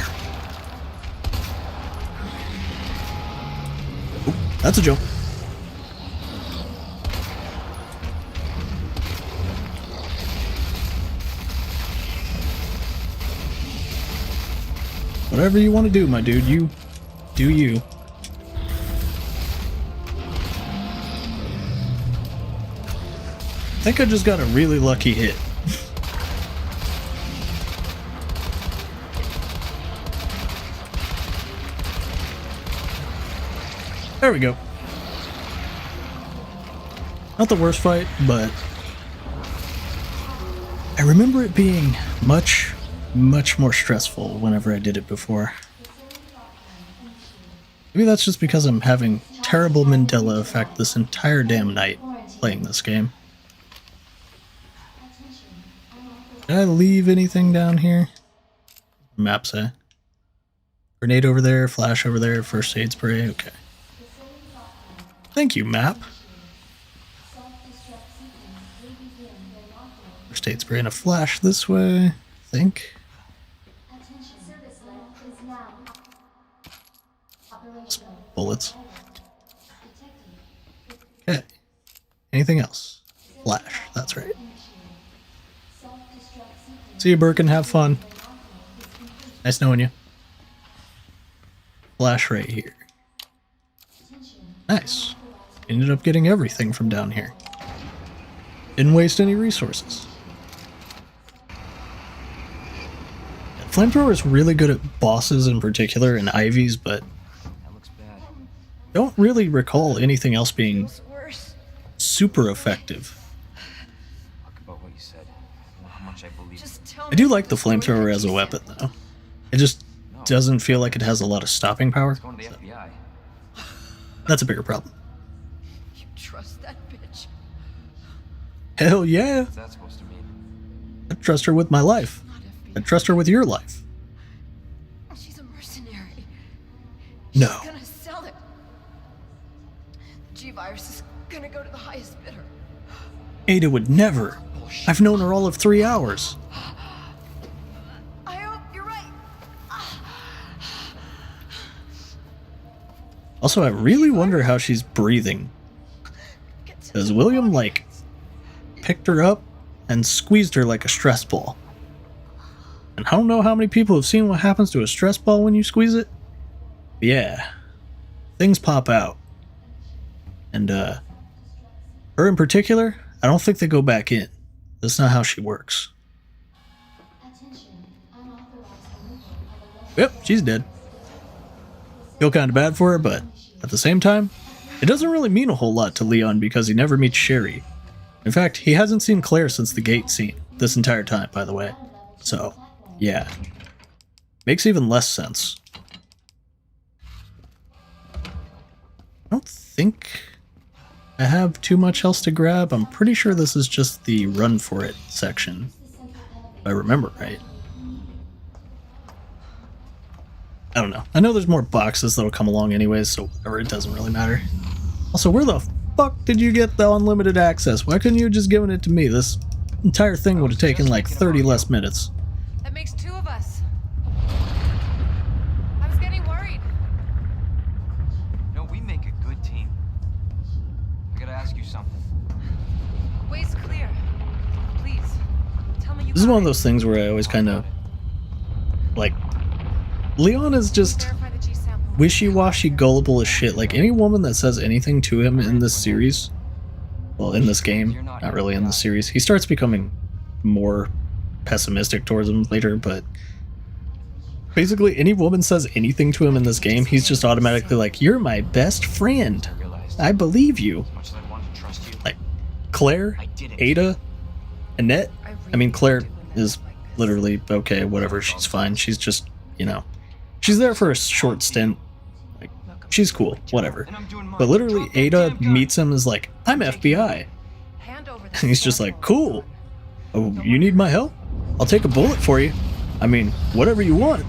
Oop, that's a jump. Whatever you want to do, my dude, you do you. I think I just got a really lucky hit. There we go. Not the worst fight, but I remember it being much more stressful whenever I did it before. Maybe that's just because I'm having terrible Mandela effect this entire damn night playing this game. Did I leave anything down here? Map say. Grenade over there, flash over there, first aid spray, okay. Thank you, map. First aid spray and a flash this way, I think. Bullets. Okay. Anything else? Flash, that's right. See you, Birkin, have fun. Nice knowing you. Flash right here. Nice. Ended up getting everything from down here. Didn't waste any resources. Flamethrower is really good at bosses in particular and Ivies, but don't really recall anything else being super effective. I do like the flamethrower as a weapon, though. It just doesn't feel like it has a lot of stopping power. So that's a bigger problem. You trust that bitch? Hell yeah! What's that supposed to mean? I trust her with my life. I trust her with your life. She's a mercenary. No. She's gonna sell it. The G-Virus is gonna go to the highest bidder. Ada would never. I've known her all of 3 hours. I hope you're right. Also, I really wonder how she's breathing. Because William, like, picked her up and squeezed her like a stress ball. And I don't know how many people have seen what happens to a stress ball when you squeeze it. But yeah, things pop out. And, her in particular, I don't think they go back in. That's not how she works. Yep, she's dead. Feel kind of bad for her, but at the same time, it doesn't really mean a whole lot to Leon because he never meets Sherry. In fact, he hasn't seen Claire since the gate scene, this entire time, by the way. So, yeah. Makes even less sense. I don't think I have too much else to grab. I'm pretty sure this is just the run for it section, if I remember right. I don't know. I know there's more boxes that'll come along anyways, so whatever, it doesn't really matter. Also, where the fuck did you get the unlimited access? Why couldn't you have just given it to me? This entire thing would have taken like 30 less minutes. That makes 2 of us. I was getting worried. This is one of those things where I always kind of like Leon is just wishy-washy, gullible as shit. Like any woman that says anything to him in this series, well, in this game, not really in the series, he starts becoming more pessimistic towards him later, but basically any woman says anything to him in this game, he's just automatically like, you're my best friend. I believe you. Like Claire, Ada, Annette. I mean, Claire is literally okay, whatever, she's fine. She's just, you know, she's there for a short stint. Like, she's cool, whatever. But literally, Ada meets him as like, I'm FBI. And he's just like, cool. Oh, you need my help? I'll take a bullet for you. I mean, whatever you want.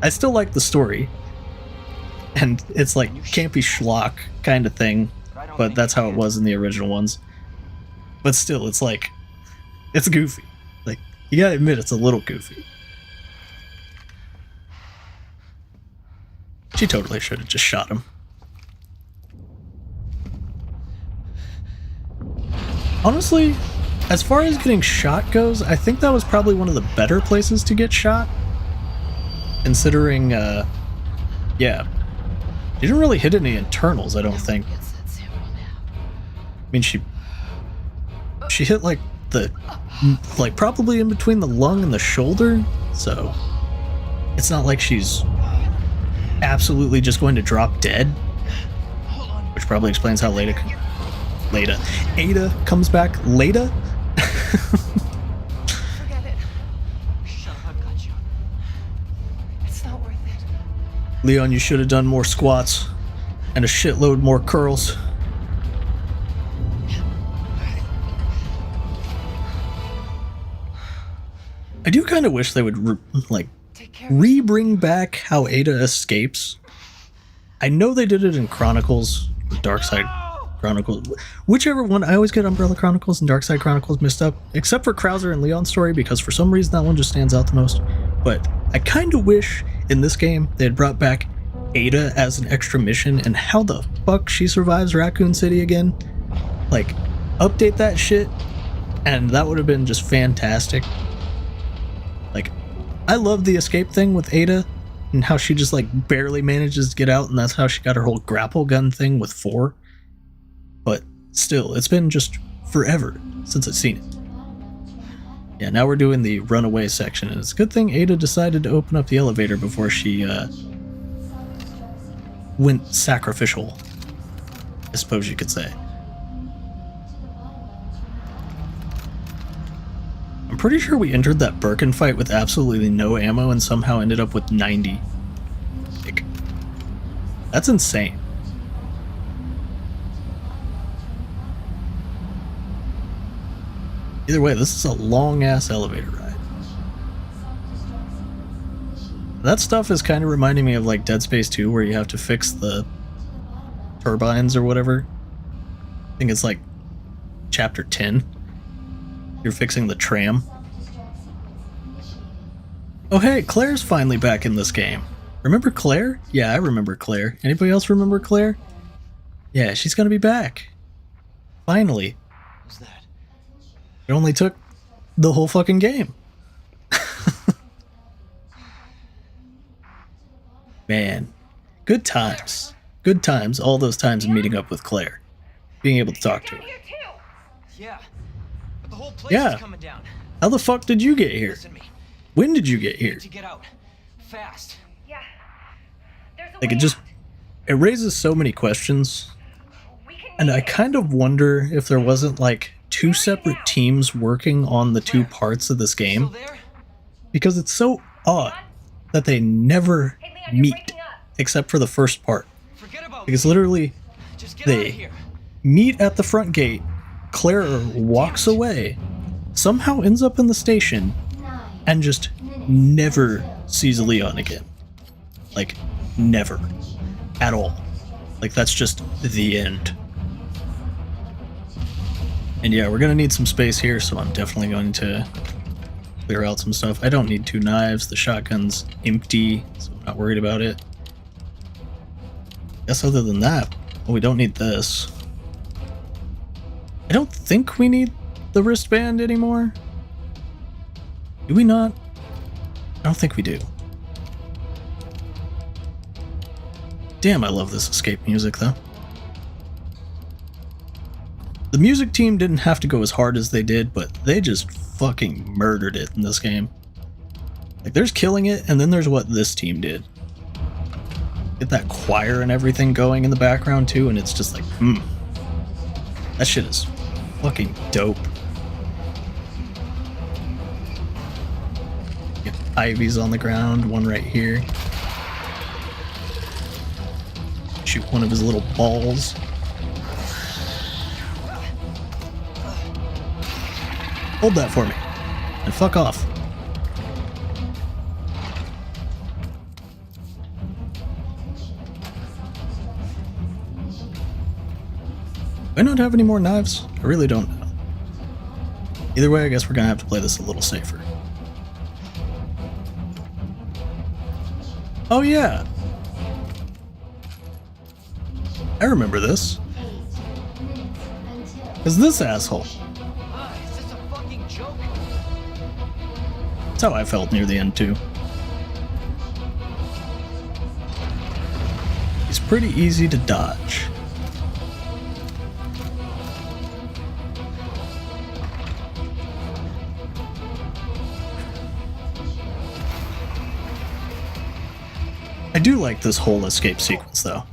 I still like the story. And it's like campy schlock kind of thing. But that's how it was in the original ones. But still, it's like, it's goofy. Like, you gotta admit it's a little goofy. She totally should have just shot him. Honestly, as far as getting shot goes, I think that was probably one of the better places to get shot. Considering, yeah. She didn't really hit any internals, I don't think. I mean, she hit like the, like probably in between the lung and the shoulder, so it's not like she's absolutely just going to drop dead, which probably explains how Ada comes back later. Forget it. Shut up, I've got you. It's not worth it. Leon, you should have done more squats and a shitload more curls. I do kind of wish they would re-bring back how Ada escapes. I know they did it in Chronicles, Dark Side Chronicles, whichever one. I always get Umbrella Chronicles and Dark Side Chronicles mixed up, except for Krauser and Leon's story, because for some reason that one just stands out the most. But I kind of wish in this game they had brought back Ada as an extra mission and how the fuck she survives Raccoon City again. Like, update that shit, and that would have been just fantastic. Like, I love the escape thing with Ada and how she just like barely manages to get out, and that's how she got her whole grapple gun thing with 4. But still, it's been just forever since I've seen it. Yeah, now we're doing the runaway section, and it's a good thing Ada decided to open up the elevator before she went sacrificial, I suppose you could say. I'm pretty sure we entered that Birkin fight with absolutely no ammo and somehow ended up with 90. Like, that's insane. Either way, this is a long-ass elevator ride. That stuff is kind of reminding me of like Dead Space 2, where you have to fix the turbines or whatever. I think it's like chapter 10. You're fixing the tram. Oh hey, Claire's finally back in this game. Remember Claire? Yeah, I remember Claire. Anybody else remember Claire? Yeah, she's gonna be back. Finally. What's that? It only took the whole fucking game. Man, good times. Good times, all those times of meeting up with Claire. Being able to talk to her. Yeah. But the whole place Yeah. is coming down. How the fuck did you get here? Listen to me. When did you get You here? need to get out. Fast. Yeah. There's a Like, way it raises so many questions. out. We can And make I it. kind of wonder if there wasn't like 2 separate teams working on the 2 parts of this Still game. there? Because it's so odd that they never Hey, Leon, you're meet breaking up. except for the first part. Forget about Because me. literally, Just get out they of here. meet at the front gate, Claire walks away, somehow ends up in the station, 9 and just minutes never until sees Leon again. Like, never. At all. Like, that's just the end. And yeah, we're gonna need some space here, so I'm definitely going to clear out some stuff. I don't need 2 knives, the shotgun's empty, so I'm not worried about it. Guess other than that, well, we don't need this. I don't think we need the wristband anymore? Do we not? I don't think we do. Damn, I love this escape music though. The music team didn't have to go as hard as they did, but they just fucking murdered it in this game. Like, there's killing it, and then there's what this team did. Get that choir and everything going in the background too, and it's just like, that shit is fucking dope. Get Ivy's on the ground, one right here. Shoot one of his little balls. Hold that for me, and fuck off. Do I not have any more knives? I really don't know. Either way, I guess we're gonna have to play this a little safer. Oh yeah! I remember this. Is this asshole? Is this a fucking joke? That's how I felt near the end too. He's pretty easy to dodge. I do like this whole escape sequence though.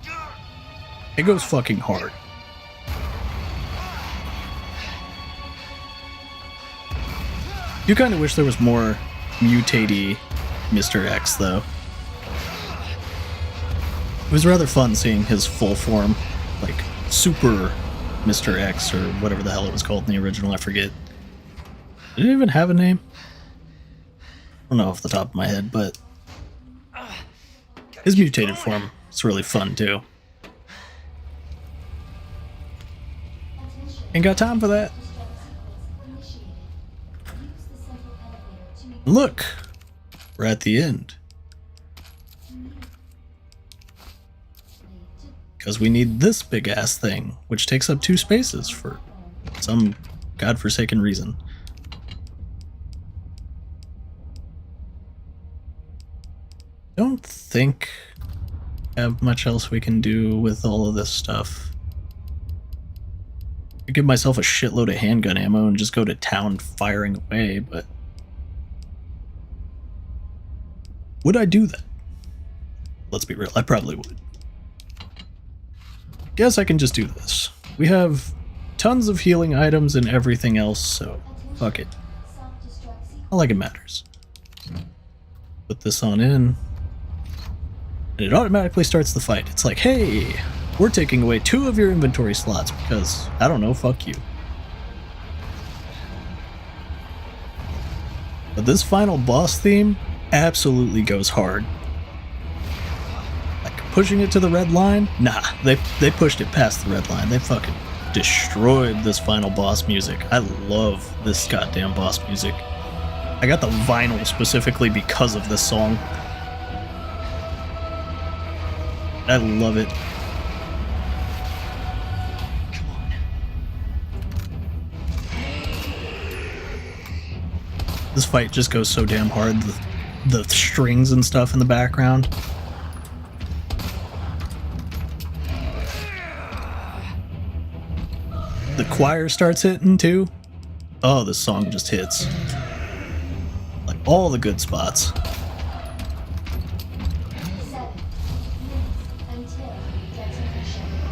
It goes fucking hard. You kind of wish there was more mutate-y Mr. X though. It was rather fun seeing his full form, like Super Mr. X or whatever the hell it was called in the original, I forget. Did it even have a name? I don't know off the top of my head, but his mutated form is really fun too. Ain't got time for that. Look, we're at the end. Because we need this big ass thing, which takes up 2 spaces for some godforsaken reason. Don't think I have much else we can do with all of this stuff. I give myself a shitload of handgun ammo and just go to town firing away, but would I do that? Let's be real, I probably would. Guess I can just do this. We have tons of healing items and everything else, so fuck it. Not like it matters. Put this on in. And it automatically starts the fight. It's like, hey, we're taking away 2 of your inventory slots because, I don't know, fuck you. But this final boss theme absolutely goes hard. Like, pushing it to the red line? Nah, they pushed it past the red line. They fucking destroyed this final boss music. I love this goddamn boss music. I got the vinyl specifically because of this song. I love it. Come on. This fight just goes so damn hard. The strings and stuff in the background. The choir starts hitting too. Oh, this song just hits. Like all the good spots.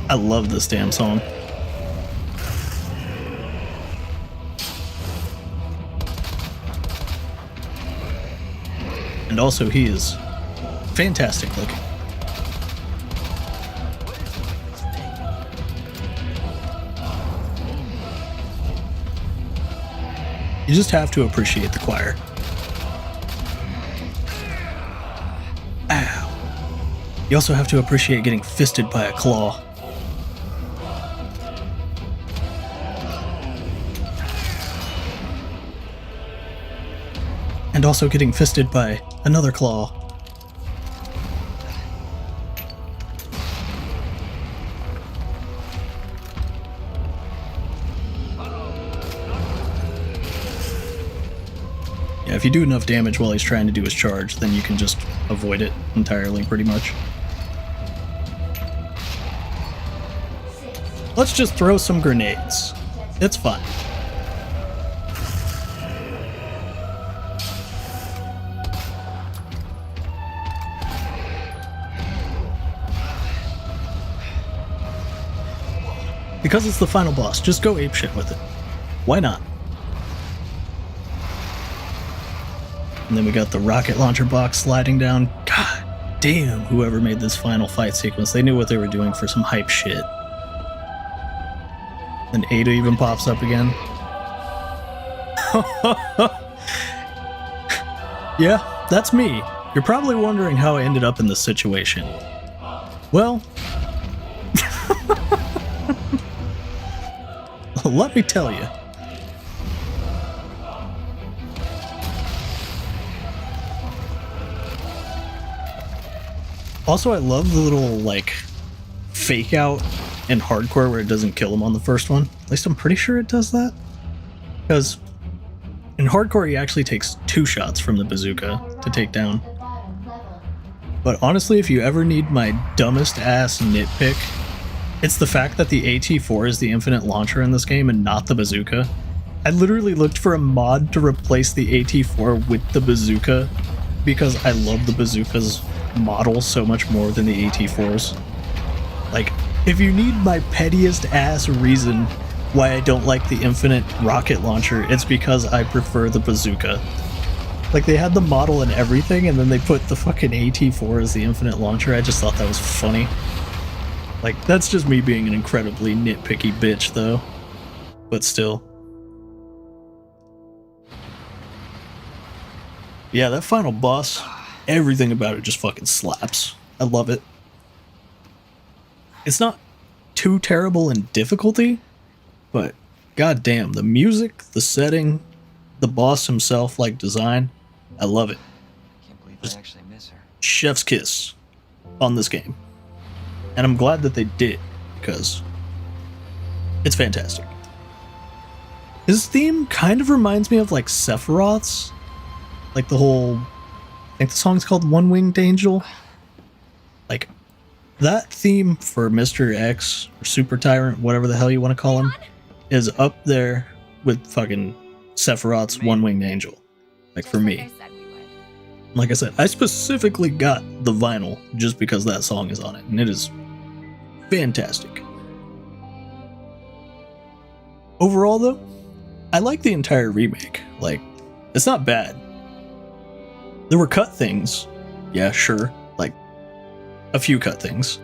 I love this damn song. And also, he is fantastic looking. You just have to appreciate the choir. Ow. You also have to appreciate getting fisted by a claw. And also getting fisted by another claw. Yeah, if you do enough damage while he's trying to do his charge, then you can just avoid it entirely, pretty much. Let's just throw some grenades. It's fine. Because it's the final boss, just go apeshit with it. Why not? And then we got the rocket launcher box sliding down. God damn, whoever made this final fight sequence, they knew what they were doing for some hype shit. And Ada even pops up again. Yeah, that's me. You're probably wondering how I ended up in this situation. Well, let me tell you. Also, I love the little, like, fake out in hardcore where it doesn't kill him on the first one. At least I'm pretty sure it does that. Because in hardcore, he actually takes 2 shots from the bazooka to take down. But honestly, if you ever need my dumbest ass nitpick, it's the fact that the AT-4 is the infinite launcher in this game and not the bazooka. I literally looked for a mod to replace the AT-4 with the bazooka because I love the bazooka's model so much more than the AT-4's. Like, if you need my pettiest ass reason why I don't like the infinite rocket launcher, it's because I prefer the bazooka. Like, they had the model and everything, and then they put the fucking AT-4 as the infinite launcher. I just thought that was funny. Like, that's just me being an incredibly nitpicky bitch, though. But still. Yeah, that final boss, everything about it just fucking slaps. I love it. It's not too terrible in difficulty, but goddamn, the music, the setting, the boss himself, like design, I love it. Can't believe Just I actually miss her. chef's kiss on this game. And I'm glad that they did, because it's fantastic. His theme kind of reminds me of like Sephiroth's. Like the whole, I think the song's called One Winged Angel. Like, that theme for Mr. X, or Super Tyrant, whatever the hell you want to call him, is up there with fucking Sephiroth's One Winged Angel. Like, for me. Like I said, I specifically got the vinyl just because that song is on it, and it is fantastic. Overall, though, I like the entire remake. Like, it's not bad. There were cut things. Yeah, sure. Like, a few cut things.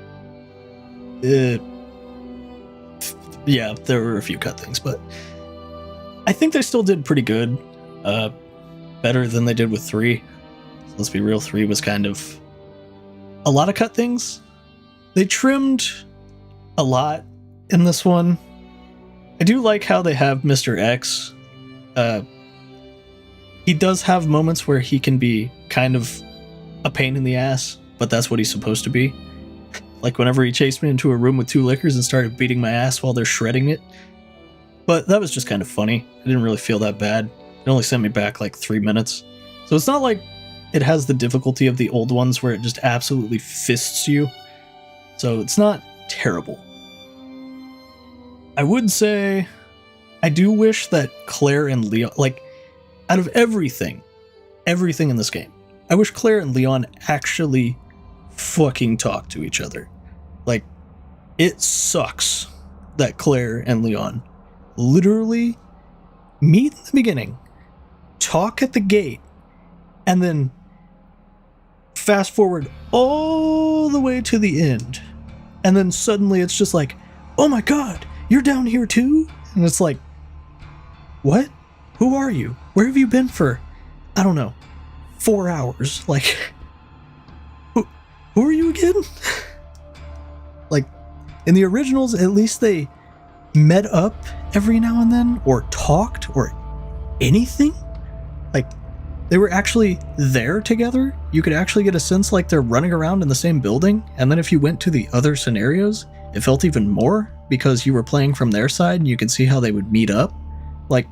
Yeah, there were a few cut things, but I think they still did pretty good. Better than they did with 3. Let's be real, 3 was kind of a lot of cut things. They trimmed a lot in this one. I do like how they have Mr. X. He does have moments where he can be kind of a pain in the ass, but that's what he's supposed to be. Like whenever he chased me into a room with 2 lickers and started beating my ass while they're shredding it. But that was just kind of funny. I didn't really feel that bad. It only sent me back like 3 minutes. So it's not like it has the difficulty of the old ones where it just absolutely fists you. So it's not terrible. I would say I do wish that Claire and Leon, like, out of everything in this game, I wish Claire and Leon actually fucking talk to each other. Like, it sucks that Claire and Leon literally meet in the beginning, talk at the gate, and then fast forward all the way to the end. And then suddenly it's just like, oh my god, you're down here too? And it's like, what? Who are you? Where have you been for, I don't know, 4 hours? Like, who are you again? Like, in the originals, at least they met up every now and then, or talked, or anything. Like, they were actually there together. You could actually get a sense like they're running around in the same building. And then if you went to the other scenarios, it felt even more because you were playing from their side and you could see how they would meet up. Like,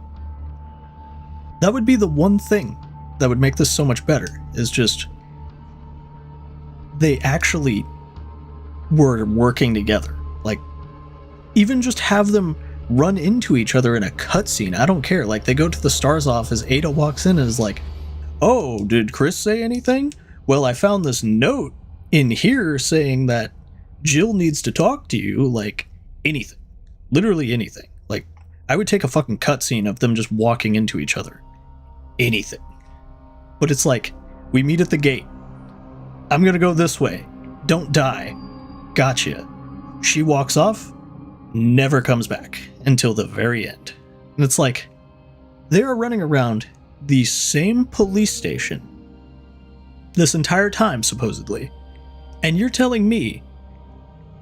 that would be the one thing that would make this so much better is just they actually were working together. Like, even just have them run into each other in a cutscene. I don't care. Like, they go to the S.T.A.R.S office. Ada walks in and is like, "Oh, did Chris say anything? Well, I found this note in here saying that Jill needs to talk to you." Like, anything. Literally anything. Like, I would take a fucking cutscene of them just walking into each other. Anything. But it's like, we meet at the gate. I'm gonna go this way. Don't die. Gotcha. She walks off, never comes back until the very end. And it's like, they are running around the same police station this entire time, supposedly. And you're telling me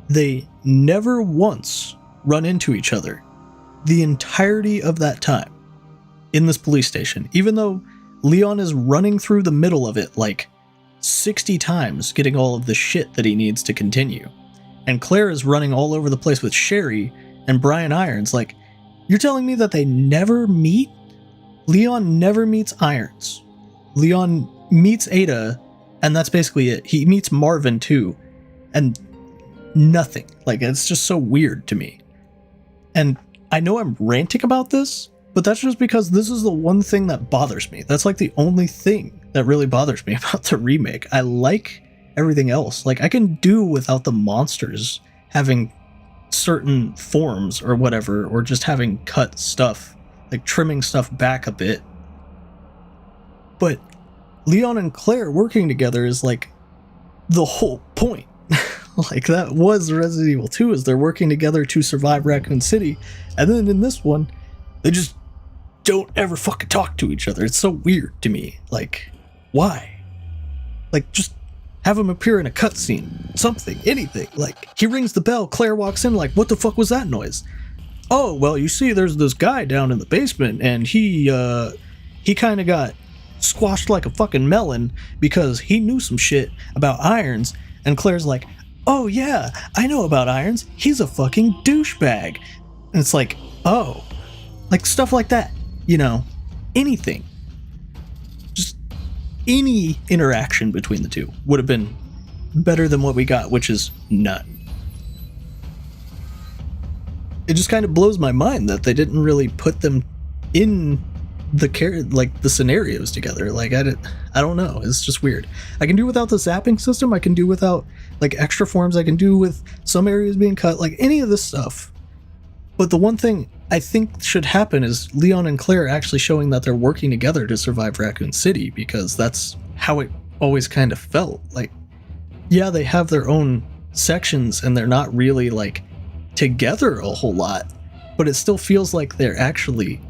they never once run into each other the entirety of that time in this police station, even though Leon is running through the middle of it like 60 times getting all of the shit that he needs to continue. And Claire is running all over the place with Sherry and Brian Irons. Like, you're telling me that they never meet? Leon never meets Irons. Leon meets Ada, and that's basically it. He meets Marvin too, and nothing. Like, it's just so weird to me. And I know I'm ranting about this, but that's just because this is the one thing that bothers me. That's like the only thing that really bothers me about the remake. I like everything else. Like, I can do without the monsters having certain forms or whatever, or just having cut stuff, like trimming stuff back a bit. But Leon and Claire working together is like the whole point. Like, that was Resident Evil 2, is they're working together to survive Raccoon City, and then in this one, they just don't ever fucking talk to each other. It's so weird to me. Like, why? Like, just have him appear in a cutscene. Something. Anything. Like, he rings the bell, Claire walks in like, what the fuck was that noise? Oh, well, you see, there's this guy down in the basement, and he kind of got squashed like a fucking melon because he knew some shit about Irons. And Claire's like, oh yeah, I know about Irons. He's a fucking douchebag. And it's like, oh. Like, stuff like that. You know, anything. Just any interaction between the two would have been better than what we got, which is none. It just kind of blows my mind that they didn't really put them in the scenarios together. Like, I don't know. It's just weird. I can do without the zapping system. I can do without like extra forms. I can do with some areas being cut. Like, any of this stuff. But the one thing I think should happen is Leon and Claire actually showing that they're working together to survive Raccoon City, because that's how it always kind of felt. Like, yeah, they have their own sections and they're not really like together a whole lot, but it still feels like they're actually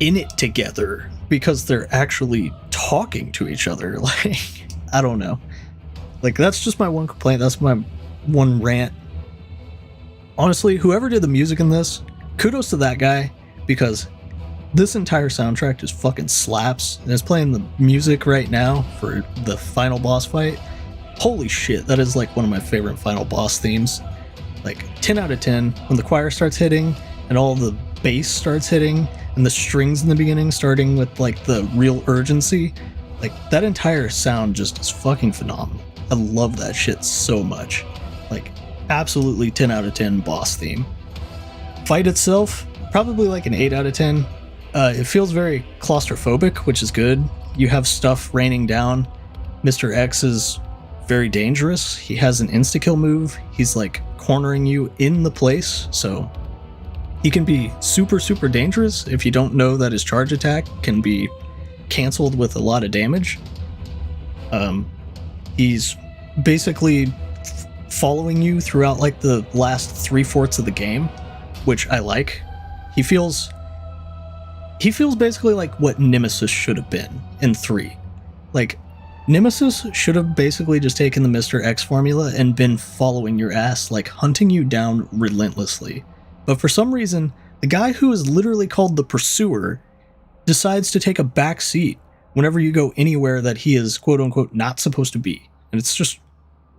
in it together because they're actually talking to each other. Like, I don't know. Like, that's just my one complaint. That's my one rant. Honestly, whoever did the music in this, kudos to that guy, because this entire soundtrack just fucking slaps, and it's playing the music right now for the final boss fight. Holy shit, that is like one of my favorite final boss themes. Like, 10 out of 10, when the choir starts hitting, and all the bass starts hitting, and the strings in the beginning starting with like the real urgency, like, that entire sound just is fucking phenomenal. I love that shit so much. Like, absolutely 10 out of 10 boss theme. Fight itself, probably like an 8 out of 10. It feels very claustrophobic, which is good. You have stuff raining down. Mr. X is very dangerous. He has an insta-kill move. He's like cornering you in the place, so he can be super, super dangerous if you don't know that his charge attack can be canceled with a lot of damage. He's basically following you throughout like the last 3/4 of the game, which I like. He feels basically like what Nemesis should have been in 3. Like, Nemesis should have basically just taken the Mr. X formula and been following your ass, like hunting you down relentlessly. But for some reason, the guy who is literally called the Pursuer decides to take a back seat whenever you go anywhere that he is quote unquote not supposed to be. And it's just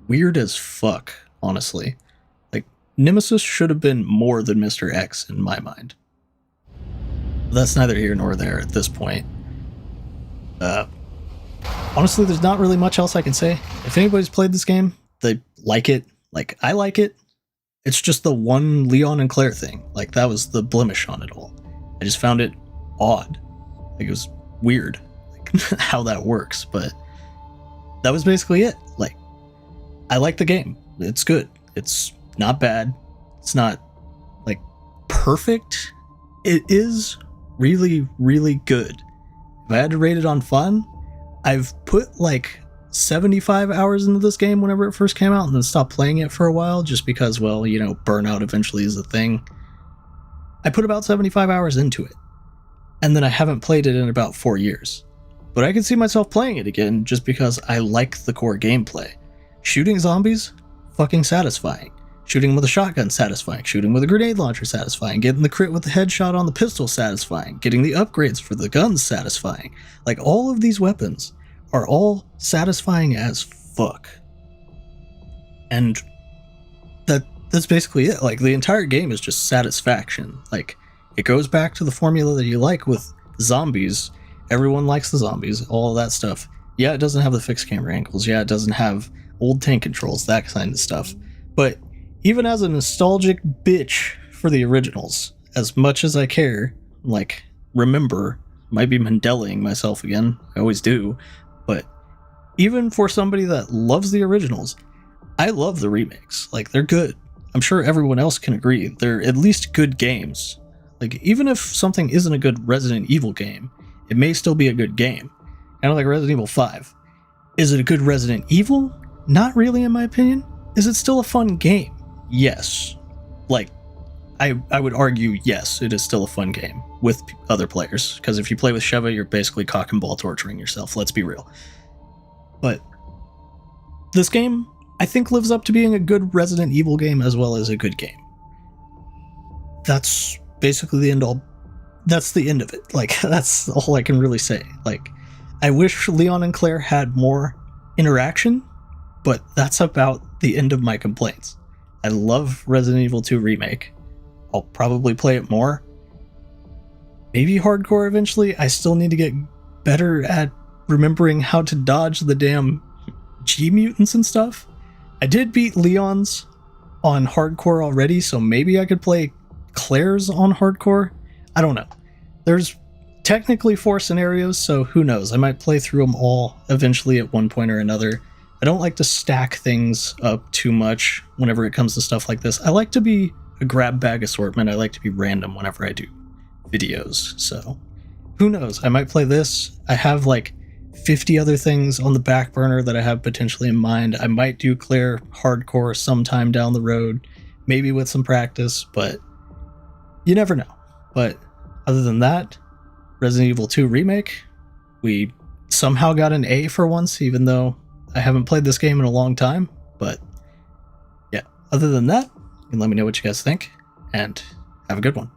weird as fuck, honestly. Like, Nemesis should have been more than Mr. X in my mind. That's neither here nor there at this point. Honestly, there's not really much else I can say. If anybody's played this game, they like it. Like, I like it. It's just the one Leon and Claire thing. Like, that was the blemish on it all. I just found it odd. Like, it was weird, like, how that works. But that was basically it. Like, I like the game. It's good. It's not bad. It's not, like, perfect. It is really, really good. If I had to rate it on fun, I've put like 75 hours into this game whenever it first came out and then stopped playing it for a while just because, well, you know, burnout eventually is a thing. I put about 75 hours into it, and then I haven't played it in about 4 years. But I can see myself playing it again just because I like the core gameplay. Shooting zombies? Fucking satisfying. Shooting with a shotgun, satisfying. Shooting with a grenade launcher, satisfying. Getting the crit with the headshot on the pistol, satisfying. Getting the upgrades for the guns, satisfying. Like, all of these weapons are all satisfying as fuck. And that's basically it. Like, the entire game is just satisfaction. Like, it goes back to the formula that you like with zombies. Everyone likes the zombies, all of that stuff. Yeah, it doesn't have the fixed camera angles. Yeah, it doesn't have old tank controls, that kind of stuff. But even as a nostalgic bitch for the originals, as much as I care, like, remember, might be Mandelaing myself again, I always do, but even for somebody that loves the originals, I love the remakes. Like, they're good. I'm sure everyone else can agree. They're at least good games. Like, even if something isn't a good Resident Evil game, it may still be a good game. Kind of like Resident Evil 5. Is it a good Resident Evil? Not really, in my opinion. Is it still a fun game? Yes. Like, I would argue, yes, it is still a fun game with other players. Because if you play with Sheva, you're basically cock and ball torturing yourself. Let's be real. But this game, I think, lives up to being a good Resident Evil game as well as a good game. That's basically the end all. That's the end of it. Like, that's all I can really say. Like, I wish Leon and Claire had more interaction, but that's about the end of my complaints. I love Resident Evil 2 Remake. I'll probably play it more. Maybe hardcore eventually. I still need to get better at remembering how to dodge the damn G mutants and stuff. I did beat Leon's on hardcore already, so maybe I could play Claire's on hardcore. I don't know. There's technically 4 scenarios, so who knows? I might play through them all eventually at one point or another. I don't like to stack things up too much whenever it comes to stuff like this. I like to be a grab bag assortment. I like to be random whenever I do videos, so who knows? I might play this. I have like 50 other things on the back burner that I have potentially in mind. I might do Claire hardcore sometime down the road, maybe with some practice, but you never know. But other than that, Resident Evil 2 Remake, we somehow got an A for once, even though I haven't played this game in a long time. But yeah, other than that, you can let me know what you guys think, and have a good one.